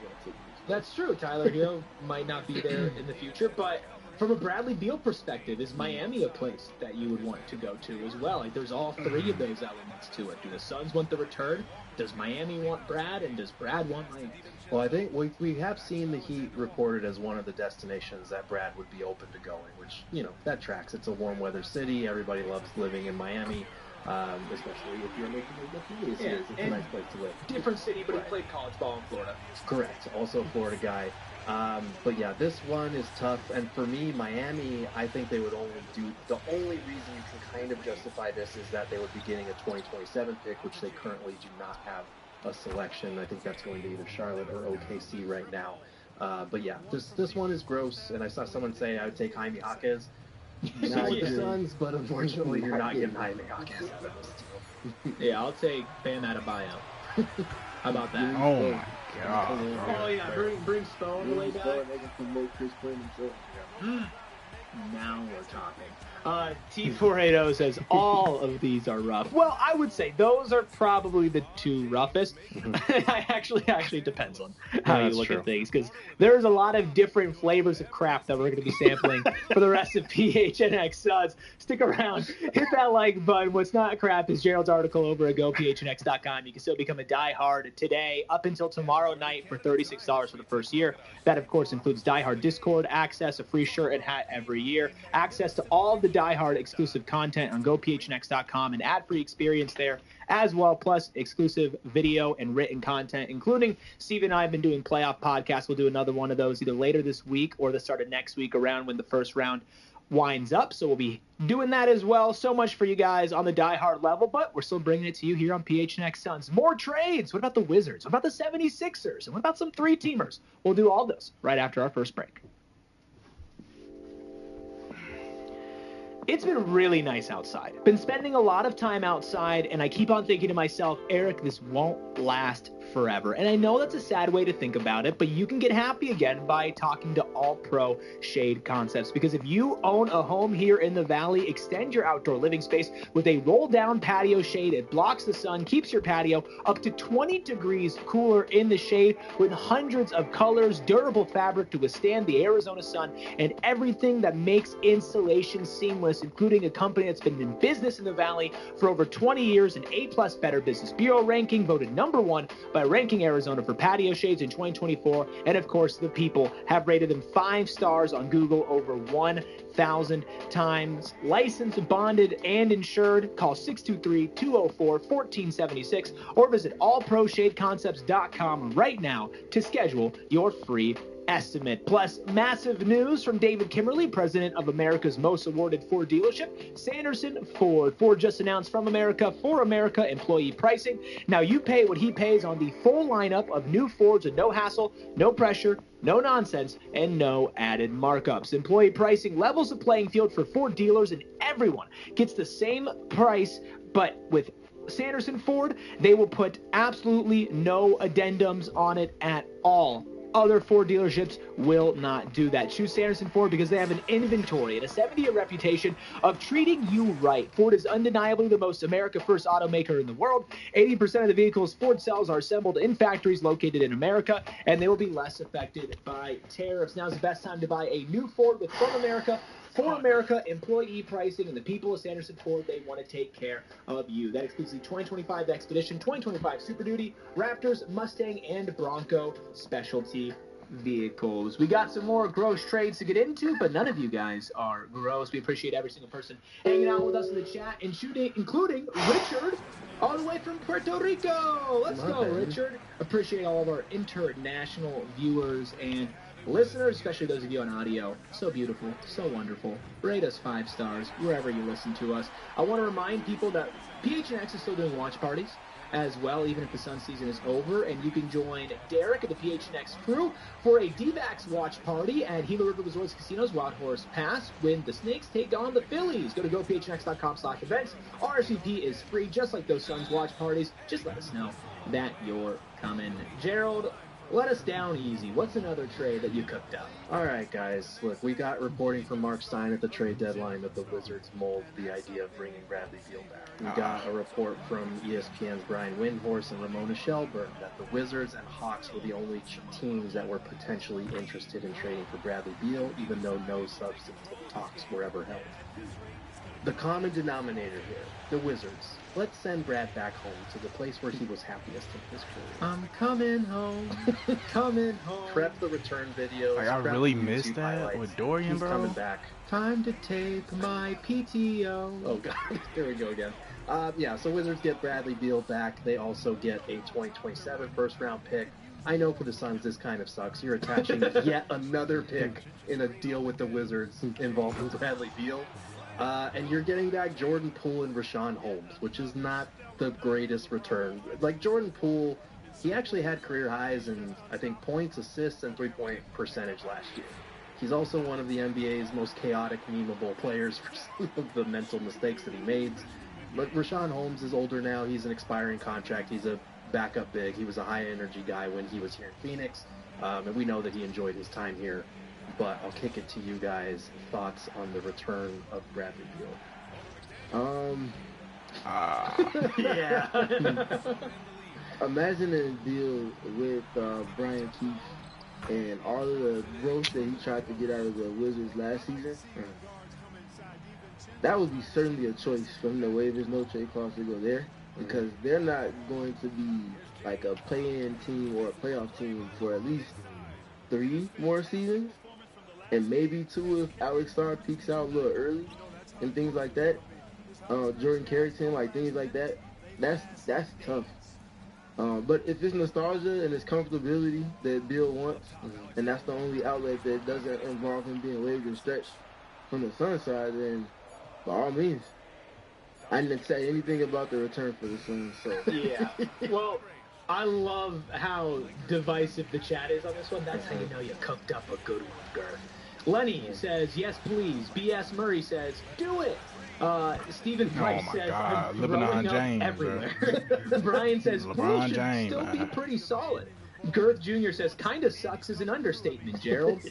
That's true. Tyler Hero might not be there in the future, but from a Bradley Beal perspective, is Miami a place that you would want to go to as well? Like, there's all 3 of those elements to it. Do the Suns want the return? Does Miami want Brad? And does Brad want Miami? Well, I think we have seen the Heat reported as one of the destinations that Brad would be open to going, which, you know, that tracks. It's a warm weather city. Everybody loves living in Miami, especially if you're making it look Yeah, It's a nice place to live. Different city, but he played college ball in Florida. Correct. Also a Florida guy. But yeah, this one is tough. And for me, Miami, I think they would only do, the only reason you can kind of justify this is that they would be getting a 2027 pick, which they currently do not have a selection. I think that's going to either Charlotte or OKC right now. But yeah, this one is gross. And I saw someone say I would take Jaime Jaquez. Not the Suns, but unfortunately you're not getting Jaime Jaquez. Yeah, I'll take Bam Adebayo. How about that? Oh my god. Oh yeah, bring Spo on the way back. They can promote Chris Paul himself. Now we're talking. T480 says all of these are rough. Well, I would say those are probably the two roughest. actually, it depends on how you look at things, because there's a lot of different flavors of crap that we're going to be sampling for the rest of PHNX Suds. Stick around, hit that like button. What's not crap is Gerald's article over at gophnx.com. You can still become a diehard today up until tomorrow night for $36 for the first year. That, of course, includes diehard Discord access, a free shirt and hat every year, access to all of the diehard exclusive content on gophnx.com, an ad-free experience there as well, plus exclusive video and written content, including Steve and I have been doing playoff podcasts. We'll do another one of those either later this week or the start of next week, around when the first round winds up. So we'll be doing that as well. So much for you guys on the diehard level, but we're still bringing it to you here on PHNX Suns. More trades. What about the Wizards? What about the 76ers? And what about some three-teamers? We'll do all those right after our first break. It's been really nice outside. Been spending a lot of time outside, and I keep on thinking to myself, Eric, this won't last forever. And I know that's a sad way to think about it, but you can get happy again by talking to All Pro Shade Concepts, because if you own a home here in the Valley, extend your outdoor living space with a roll-down patio shade. It blocks the sun, keeps your patio up to 20 degrees cooler in the shade, with hundreds of colors, durable fabric to withstand the Arizona sun, and everything that makes installation seamless, including a company that's been in business in the Valley for over 20 years, an A+ Better Business Bureau ranking, voted #1 by Ranking Arizona for patio shades in 2024. And of course, the people have rated them 5 stars on Google over 1,000 times. Licensed, bonded, and insured. Call 623-204-1476 or visit allproshadeconcepts.com right now to schedule your free estimate. Plus, massive news from David Kimberly, president of America's most awarded Ford dealership, Sanderson Ford. Ford just announced from America for America employee pricing. Now you pay what he pays on the full lineup of new Fords with no hassle, no pressure, no nonsense, and no added markups. Employee pricing levels the playing field for Ford dealers, and everyone gets the same price, but with Sanderson Ford, they will put absolutely no addendums on it at all. Other Ford dealerships will not do that. Choose Sanderson Ford because they have an inventory and a 70-year reputation of treating you right. Ford is undeniably the most America-first automaker in the world. 80% of the vehicles Ford sells are assembled in factories located in America, and they will be less affected by tariffs. Now is the best time to buy a new Ford with From America, for America employee pricing, and the people of Sanderson Ford, they want to take care of you. That excludes the 2025 Expedition, 2025 Super Duty, Raptors, Mustang, and Bronco specialty vehicles. We got some more gross trades to get into, but none of you guys are gross. We appreciate every single person hanging out with us in the chat and shooting, including Richard, all the way from Puerto Rico. Let's go, Richard. Appreciate all of our international viewers and listeners, especially those of you on audio. So beautiful, so wonderful. Rate us 5 stars wherever you listen to us. I want to remind people that PHNX is still doing watch parties as well, even if the Sun season is over, and you can join Derek and the PHNX crew for a D-backs watch party at Gila River Resorts Casino's Wild Horse Pass when the Snakes take on the Phillies. Go to gophnx.com/events. RSVP is free, just like those Suns watch parties. Just let us know that you're coming. Gerald, let us down easy. What's another trade that you cooked up? All right, guys. Look, we got reporting from Mark Stein at the trade deadline that the Wizards mold the idea of bringing Bradley Beal back. We got a report from ESPN's Brian Windhorst and Ramona Shelburne that the Wizards and Hawks were the only teams that were potentially interested in trading for Bradley Beal, even though no substantive talks were ever held. The common denominator here, the Wizards. Let's send Brad back home to the place where he was happiest in his career. I'm coming home, coming home. Prep the return videos. Like, I really missed that with Dorian, He's bro. coming back. Time to take my PTO. Oh, God. Here we go again. Yeah, so Wizards get Bradley Beal back. They also get a 2027 first-round pick. I know for the Suns this kind of sucks. You're attaching yet another pick in a deal with the Wizards involving Bradley Beal. And you're getting back Jordan Poole and Rashawn Holmes, which is not the greatest return. Like, Jordan Poole, he actually had career highs in, I think, points, assists, and three-point percentage last year. He's also one of the NBA's most chaotic, memeable players for some of the mental mistakes that he made. But Rashawn Holmes is older now. He's an expiring contract. He's a backup big. He was a high-energy guy when he was here in Phoenix, and we know that he enjoyed his time here. but I'll kick it to you guys. Thoughts on the return of Bradley Beal? Yeah. Imagine a deal with Brian Keefe and all of the growth that he tried to get out of the Wizards last season. That would be certainly a choice for him to waive his no-trade clause to go there, because they're not going to be like a play-in team or a playoff team for at least 3 more seasons, and maybe 2 if Alex Sarr peaks out a little early and things like that. Jordan Carrington, like things like that. That's tough. But if it's nostalgia and it's comfortability that Bill wants, and that's the only outlet that doesn't involve him being waived and stretched from the Suns side, then by all means. I didn't say anything about the return for the Suns, so. Yeah. Well, I love how divisive the chat is on this one. That's how you know you cooked up a good one, Garth. Lenny says, yes, please. B.S. Murray says, do it. Stephen Price my says, God. I'm LeBron throwing up James, everywhere. Brian says, LeBron Poole should James, still be man. pretty solid. Girth Jr. says, kinda sucks is an understatement, Gerald.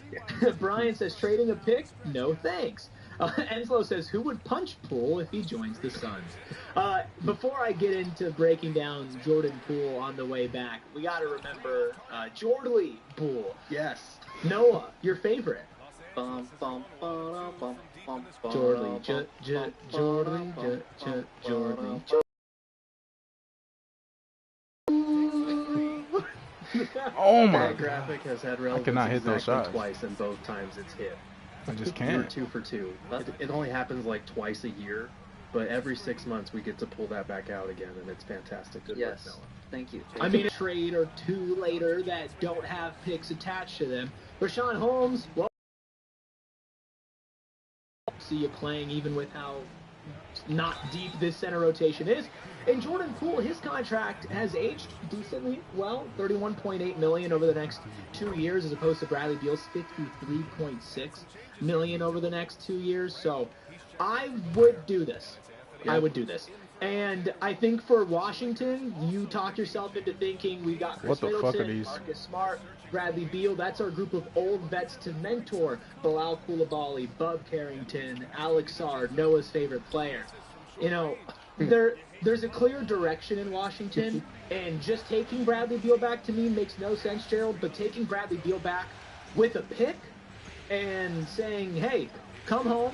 Brian says, trading a pick? No thanks. Enslow says, who would punch Poole if he joins the Suns? Before I get into breaking down Jordan Poole on the way back, we got to remember Jordley Poole. Yes. Noah, your favorite. Jordley. Oh my That graphic has had relevance cannot hit those exactly shots. twice, and both times it's hit. I just You're can't. 2 for 2. It only happens like twice a year, but every 6 months we get to pull that back out again, and it's fantastic. Good work, Noah. Thank you. I mean, a trade or 2 later that don't have picks attached to them. Rashawn Holmes, well, see you playing even with how not deep this center rotation is. And Jordan Poole, his contract has aged decently well, $31.8 million over the next 2 years, as opposed to Bradley Beal's $53.6 million over the next 2 years. So I would do this. Yeah. I would do this. And I think for Washington, you talk yourself into thinking we got Chris What the fuck are Middleton, these? Marcus Smart, Bradley Beal. That's our group of old vets to mentor. Bilal Coulibaly, Bub Carrington, Alex Sarr, Noah's favorite player. You know, there's a clear direction in Washington, and just taking Bradley Beal back to me makes no sense, Gerald, but taking Bradley Beal back with a pick and saying, hey, come home,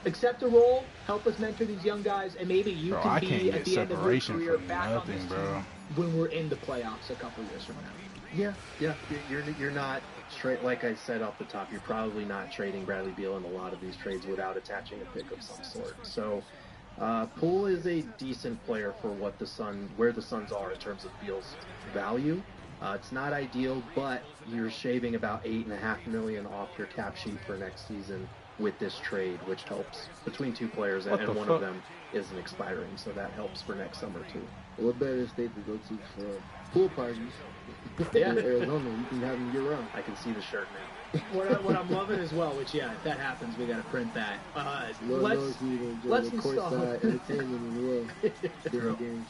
accept a role, help us mentor these young guys, and maybe you Bro, can I be can't at get the end of your separation career from back on nothing, this bro. team when we're in the playoffs a couple years from now. Yeah. You're not straight. Like I said off the top, you're probably not trading Bradley Beal in a lot of these trades without attaching a pick of some sort. So, Poole is a decent player for where the Suns are in terms of Beal's value. It's not ideal, but you're shaving about $8.5 million off your cap sheet for next season with this trade, which helps between 2 players, and one of them isn't expiring, so that helps for next summer too. What better state to go to for pool parties? Yeah. In Arizona, you can have them year round. I can see the shirt now. What I'm loving as well, which, yeah, if that happens, we got to print that. Lord Let's knows we enjoy let's the install courtside entertainment in the world during games.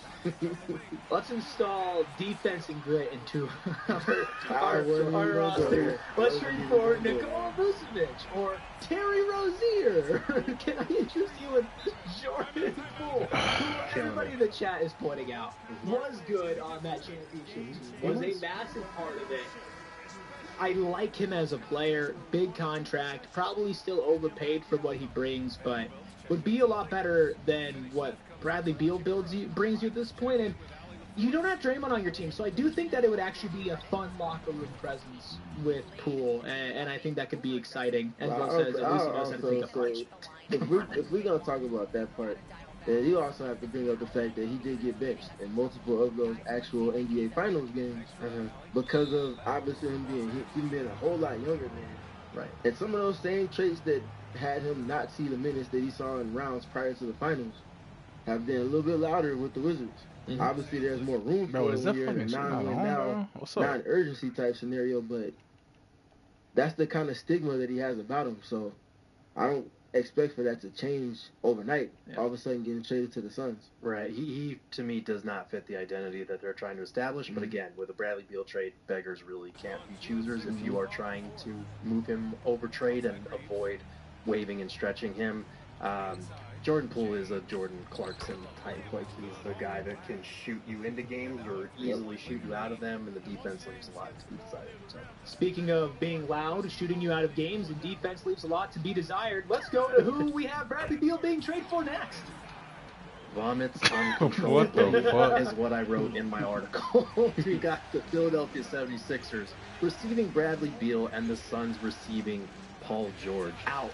let's install defense and grit into our Our roster. Let's trade for Our Nikola Vucevic or Terry Rozier. Can I interest you in Jordan Poole, who everybody in the chat is pointing out was good on that championship team, was a massive part of it. I like him as a player, big contract, probably still overpaid for what he brings, but would be a lot better than what Bradley Beal brings you at this point. And you don't have Draymond on your team, so I do think that it would actually be a fun locker room presence with Poole, and I think that could be exciting. As well says, at least he knows how to take a punch. If we're going to talk about that part, then you also have to bring up the fact that he did get benched in multiple of those actual NBA Finals games because of obviously him being a whole lot younger than him. Right. And some of those same traits that had him not see the minutes that he saw in rounds prior to the finals have been a little bit louder with the Wizards. Obviously, there's more room for Bro, is that when you're in a fucking shit not non-win on, now, bro? What's up? non-urgency type scenario, but that's the kind of stigma that he has about him. So I expect for that to change overnight. Yeah. All of a sudden, getting traded to the Suns. Right. He to me does not fit the identity that they're trying to establish. But again, with a Bradley Beal trade, beggars really can't be choosers. If you are trying to move him over trade and avoid waiving and stretching him, Jordan Poole is a Jordan Clarkson type. Like, he's the guy that can shoot you into games or easily shoot you out of them, and the defense leaves a lot to be desired. So. Speaking of being loud, shooting you out of games, and defense leaves a lot to be desired, let's go to who we have Bradley Beal being traded for next. Vomits uncontrollably What the fuck? is what I wrote in my article. We got the Philadelphia 76ers receiving Bradley Beal and the Suns receiving Paul George. Out.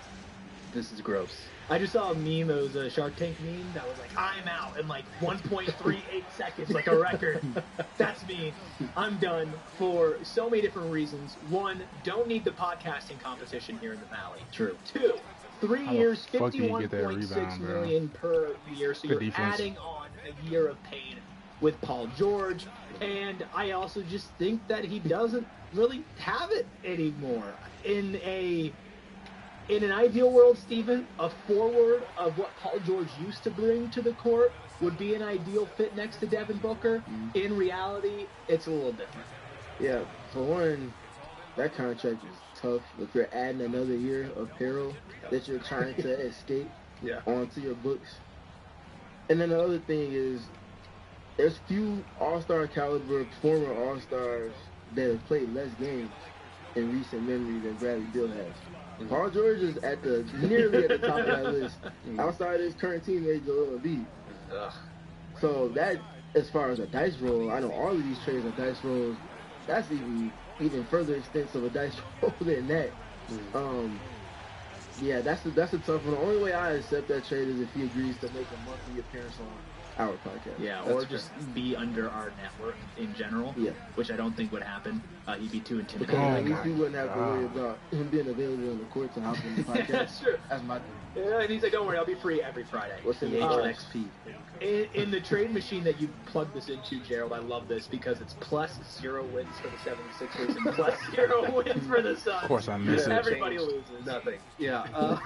This is gross. I just saw a meme, it was a Shark Tank meme that was like, I'm out in like 1.38 seconds, like a record. That's me. I'm done for so many different reasons. One, don't need the podcasting competition here in the Valley. True. 2, 3 How the years, fuck do you get that 51.6 rebound, bro? million per year, so Good you're defense. adding on a year of pain with Paul George, and I also just think that he doesn't really have it anymore. In an ideal world, Steven, a forward of what Paul George used to bring to the court would be an ideal fit next to Devin Booker. In reality, it's a little different. Yeah, for one, that contract is tough. If you're adding another year of peril that you're trying to escape onto your books. And then the other thing is, there's few All-Star caliber former All-Stars that have played less games in recent memory than Bradley Beal has. Paul George is nearly at the top of that list. Outside his current teammate Joel Embiid. So that, as far as a dice roll, I know all of these trades are dice rolls. That's even further extent of a dice roll than that. Yeah, that's a tough one. The only way I accept that trade is if he agrees to make a monthly appearance on our podcast. Yeah, or just be under our network in general, which I don't think would happen. He'd be too Because intimidating. at least we wouldn't have to worry about him being available on the court to hop on the podcast. That's true. That's my thing. Yeah, and he's like, don't worry, I'll be free every Friday. What's in the XP? In the trade machine that you plug this into, Gerald, I love this because it's plus 0 wins for the 76ers and plus 0 wins for the Suns. Of course I miss it. Everybody loses. Nothing. Yeah.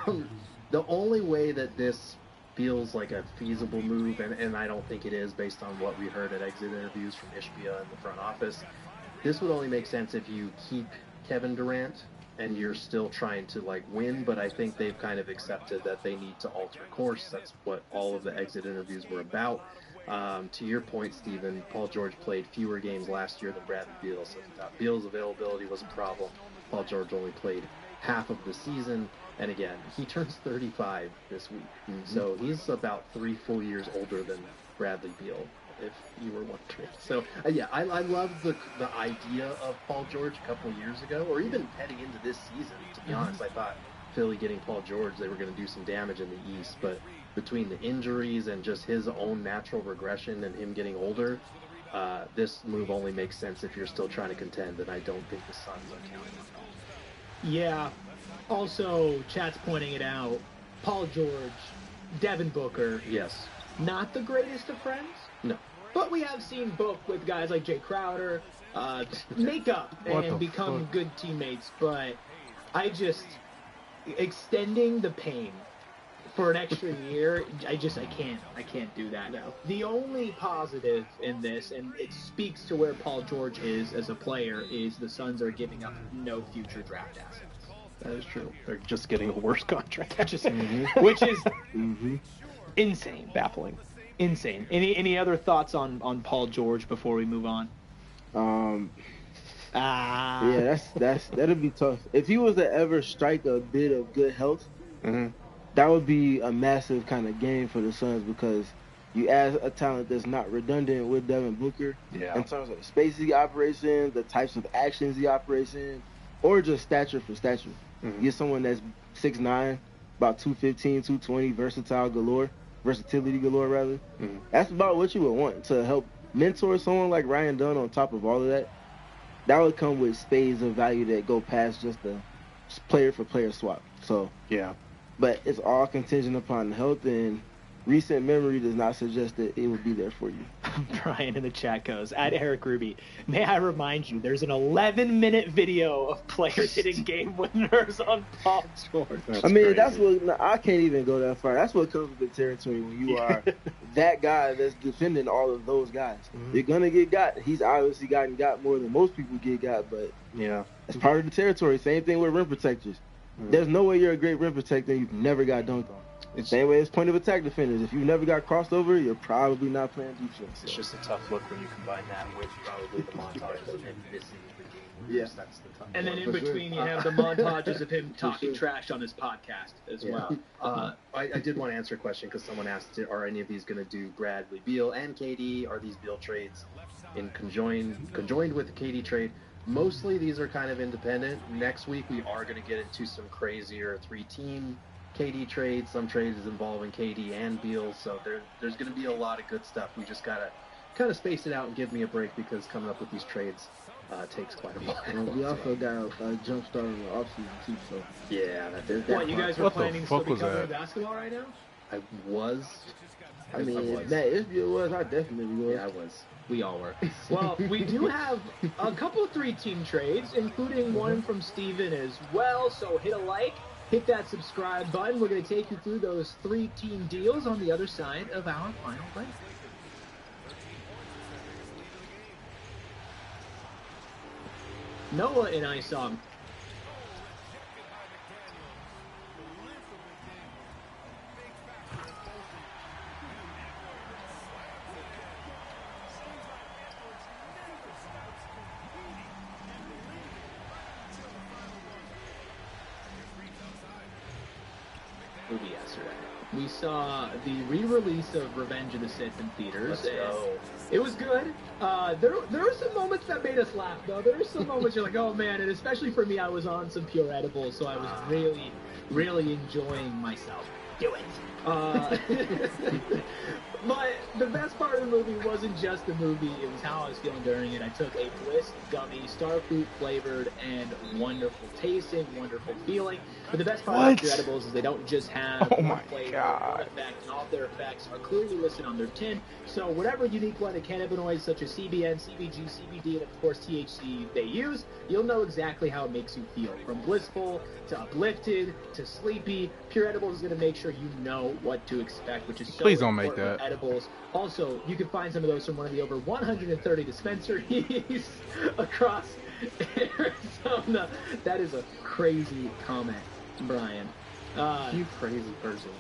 The only way that this feels like a feasible move, and I don't think it is based on what we heard at exit interviews from Ishbia in the front office, this would only make sense if you keep Kevin Durant and you're still trying to like win, but I think they've kind of accepted that they need to alter course. That's what all of the exit interviews were about. To your point, Stephen, Paul George played fewer games last year than Bradley Beal, so he thought Beal's availability was a problem. Paul George only played half of the season, and again, he turns 35 this week, so he's about 3 full years older than Bradley Beal, if you were wondering. So yeah, I love the idea of Paul George a couple of years ago, or even heading into this season. To be honest, I thought Philly getting Paul George, they were going to do some damage in the East, but between the injuries and just his own natural regression and him getting older, this move only makes sense if you're still trying to contend, and I don't think the Suns are counting on that. Yeah. Also, chat's pointing it out. Paul George, Devin Booker. Yes. Not the greatest of friends. No. But we have seen Book with guys like Jay Crowder make up and become good teammates. But I just, extending the pain for an extra year, I can't do that. No. The only positive in this, and it speaks to where Paul George is as a player, is the Suns are giving up no future draft assets. That is true. They're just getting a worse contract. Which is insane, baffling, insane. Any other thoughts on Paul George before we move on? Yeah, that'll be tough. If he was to ever strike a bit of good health, that would be a massive kind of gain for the Suns, because you add a talent that's not redundant with Devin Booker in terms of the space he operates in, the types of actions he operates in, or just stature for stature. Get someone that's 6'9", about 215, 220, versatility galore rather. That's about what you would want to help mentor someone like Ryan Dunn. On top of all of that, that would come with spades of value that go past just the player for player swap. So yeah, but it's all contingent upon health, and recent memory does not suggest that it would be there for you. Brian in the chat goes, at Eric Ruby, may I remind you, there's an 11-minute video of players hitting game winners on Paul George. That's I mean, crazy. that's what I can't even go that far. That's what comes with the territory when you are that guy that's defending all of those guys. You're gonna get got. He's obviously gotten got more than most people get got, but Yeah. it's part of the territory. Same thing with rim protectors. There's no way you're a great rim protector and you've never got dunked on. Same way as point of attack defenders. If you've never got crossed over, you're probably not playing defense. It's just a tough look when you combine that with probably the montage of him missing the game. Yeah. That's the tough. And then in For sure. between, you have the montages of him talking trash on his podcast as well. I did want to answer a question because someone asked, are any of these going to do Bradley Beal and KD? Are these Beal trades in conjoined with the KD trade? Mostly these are kind of independent. Next week we are going to get into some crazier 3-team KD trades, some trades involving KD and Beal. So there's going to be a lot of good stuff. We just got to kind of space it out and give me a break because coming up with these trades takes quite a while. And we also got a jump start in the offseason too. So Yeah, there's What, you guys were What the planning to still fuck be was covering that? basketball right now? I was. I mean, was. if it was, I definitely was. Yeah, I was. We all were. Well, we do have a couple of 3-team trades, including one from Steven as well. So hit a like, hit that subscribe button. We're going to take you through those 3-team deals on the other side of our final break. Noah and I saw movie yesterday. We saw the re-release of Revenge of the Sith in theaters. Let's go. It was good. There were some moments that made us laugh, though. There were some moments you're like, oh man, and especially for me, I was on some pure edibles, so I was really, really enjoying myself. Do it. But the best part of the movie wasn't just the movie, it was how I was feeling during it. I took a Bliss gummy, starfruit flavored, and wonderful tasting, wonderful feeling. But the best part about pure edibles is they don't just have Oh one my flavor, God. one effect, and all of their effects are clearly listed on their tin. So whatever unique blend of cannabinoids such as CBN, CBG, CBD, and of course THC they use, you'll know exactly how it makes you feel. From blissful to uplifted to sleepy, Pure Edibles is going to make sure you know what to expect, which is so Please don't make important with that. edibles. Also, you can find some of those from one of the over 130 dispensaries across Arizona. That is a crazy comment, Brian. You crazy person.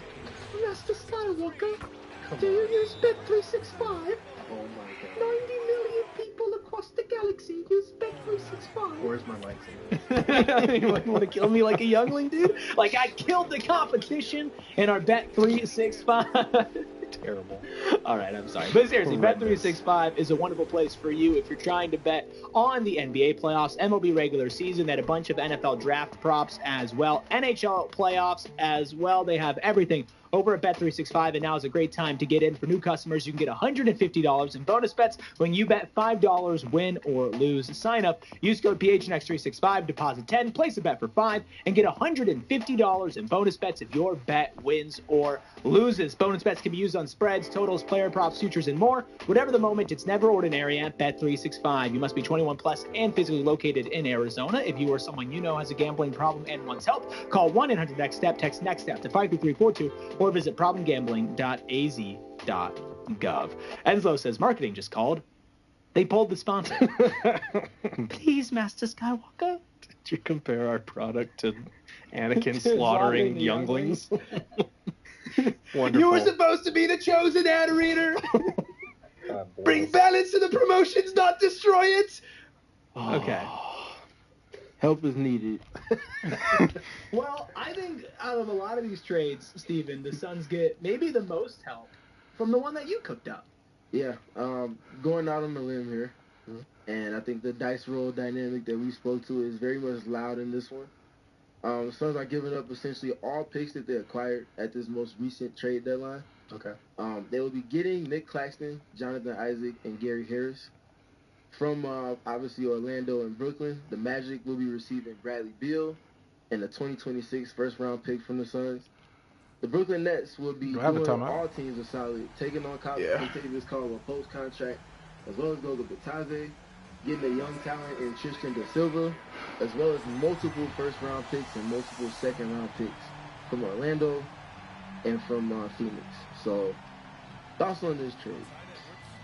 Master Skywalker, do you use Bet365? Oh my god. 90 million people across the galaxy use Bet365. Where's my lightsaber? You want to kill me like a youngling, dude? Like I killed the competition in our Bet365. Terrible. All right, I'm sorry. But seriously, Horrendous. Bet365 is a wonderful place for you if you're trying to bet on the NBA playoffs, MLB regular season, they had a bunch of NFL draft props as well, NHL playoffs as well. They have everything over at Bet365, and now is a great time to get in. For new customers, you can get $150 in bonus bets when you bet $5, win or lose. Sign up, use code PHNX365, deposit 10, place a bet for 5, and get $150 in bonus bets if your bet wins or loses. Bonus bets can be used on spreads, totals, player props, futures, and more. Whatever the moment, it's never ordinary at Bet365. You must be 21 plus and physically located in Arizona. If you or someone you know has a gambling problem and wants help, call 1-800-NEXT-STEP, text NEXT-STEP to 53342, or visit problemgambling.az.gov. Enzo says, marketing just called. They pulled the sponsor. Please, Master Skywalker. Did you compare our product to Anakin slaughtering younglings? Wonderful. You were supposed to be the chosen ad reader. Bring balance to the promotions, not destroy it. Okay. Help is needed. Well, I think out of a lot of these trades, Steven, the Suns get maybe the most help from the one that you cooked up. Yeah, going out on the limb here, and I think the dice roll dynamic that we spoke to is very much loud in this one. The Suns are giving up essentially all picks that they acquired at this most recent trade deadline. Okay. They will be getting Nick Claxton, Jonathan Isaac, and Gary Harris. From obviously Orlando and Brooklyn, the Magic will be receiving Bradley Beal and a 2026 first-round pick from the Suns. The Brooklyn Nets will be Do I have a doing timeout? all teams a solid, taking on Yeah. Contavious Caldwell post-contract, as well as go to Batave, getting a young talent in Tristan da Silva, as well as multiple first-round picks and multiple second-round picks from Orlando and from Phoenix. So, thoughts on this trade?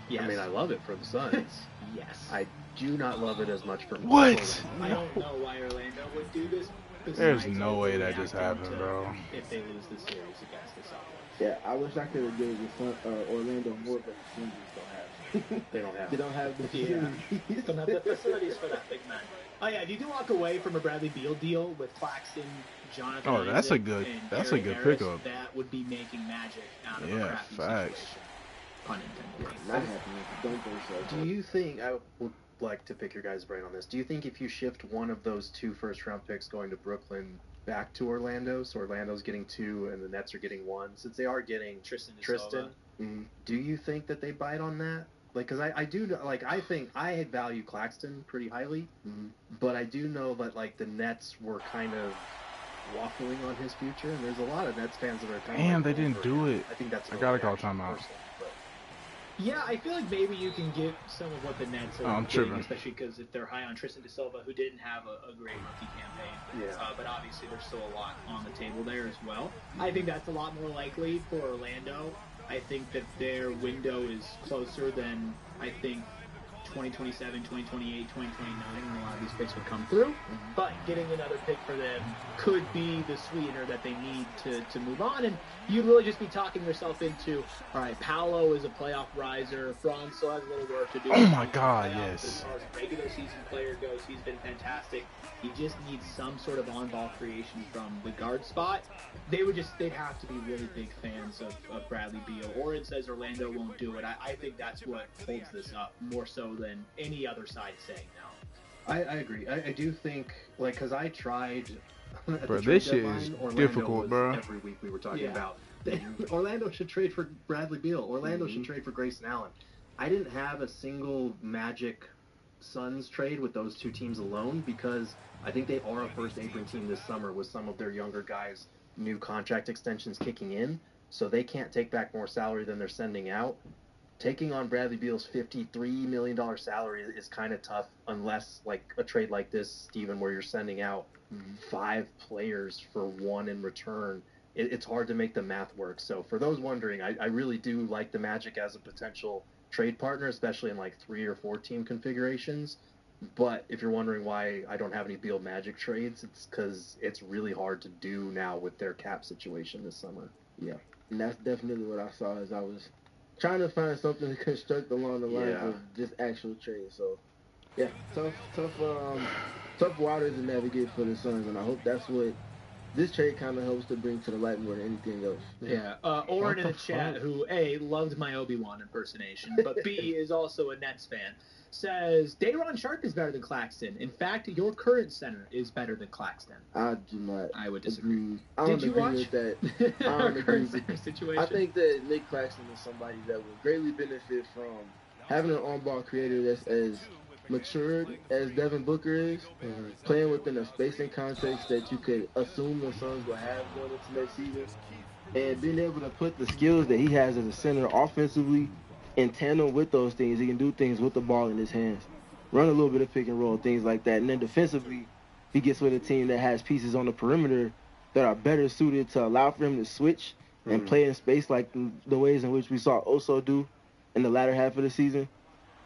Yes. I mean, I love it for the Suns. Yes. I do not love it as much for What? I don't know why Orlando would do this. There's besides no way that overreacting just happened, to bro. If they lose the series against the Celtics. Yeah, I wish I could have given Orlando more, but the Suns just don't have. They don't have. They don't have the facilities. Don't have the facilities for that big man. Oh yeah, if you do walk away from a Bradley Beal deal with Claxton, Jonathan, Oh, that's a Isaac, good- and that's a Gary good Harris, pickup. That would be making magic out of a Yeah, crappy facts. situation. Pun intended. Not happening. Don't think so. Do you think, I would like to pick your guys' brain on this, do you think if you shift one of those 2 first-round picks going to Brooklyn back to Orlando, so Orlando's getting 2 and the Nets are getting 1, since they are getting Tristan, do you think that they bite on that? Like, because I do, like, I think I value Claxton pretty highly, but I do know that, like, the Nets were kind of waffling on his future, and there's a lot of Nets fans that are kind of Damn, like, they didn't over do him. it. I think that's I gotta call overreaction timeout. personally, but- Yeah, I feel like maybe you can get some of what the Nets are I'm getting, tripping. especially because if they're high on Tristan da Silva, who didn't have a great rookie campaign. Yeah. But obviously there's still a lot on the table there as well. I think that's a lot more likely for Orlando. I think that their window is closer than, I think, 2027, 2028, 2029, when a lot of these picks would come through. But getting another pick for them could be the sweetener that they need to move on. And you'd really just be talking yourself into, all right, Paolo is a playoff riser. Franz still has a little work to do. Oh my God, Playoffs. yes. As far as a regular season player goes, he's been fantastic. He just needs some sort of on-ball creation from the guard spot. They'd have to be really big fans of Bradley Beal. Oren says Orlando won't do it. I think that's what holds this up more so than any other side saying no. I agree. I do think, like, because I tried. At Bro, the trade this shit deadline, is Orlando difficult, was bro. Every week we were talking Yeah. about Orlando should trade for Bradley Beal. Orlando should trade for Grayson Allen. I didn't have a single Magic Suns trade with those 2 teams alone because I think they are a first apron team this summer with some of their younger guys' new contract extensions kicking in, so they can't take back more salary than they're sending out. Taking on Bradley Beal's $53 million salary is kind of tough unless, like, a trade like this, Steven, where you're sending out 5 players for 1 in return. It's hard to make the math work. So for those wondering, I really do like the Magic as a potential trade partner, especially in, like, 3 or 4 team configurations. But if you're wondering why I don't have any Beal Magic trades, it's because it's really hard to do now with their cap situation this summer. Yeah, and that's definitely what I saw as I was trying to find something to construct along the lines Yeah. of just actual trade. So, yeah, tough waters to navigate for the Suns, and I hope that's what this trade kind of helps to bring to the light more than anything else. Yeah. Oren in the chat, who A, loved my Obi-Wan impersonation, but B, is also a Nets fan, says Day'Ron Sharpe is better than Claxton. In fact, your current center is better than Claxton. I do not. I would disagree. I don't Did you agree watch with that. I don't agree. current center situation? I think that Nick Claxton is somebody that would greatly benefit from having an on-ball creator that's as matured as Devin Booker is, playing within a spacing context that you could assume the Suns will have going into next season, and being able to put the skills that he has as a center offensively in tandem with those things. He can do things with the ball in his hands, run a little bit of pick and roll, things like that, and then defensively, he gets with a team that has pieces on the perimeter that are better suited to allow for him to switch and play in space like the ways in which we saw Oso do in the latter half of the season.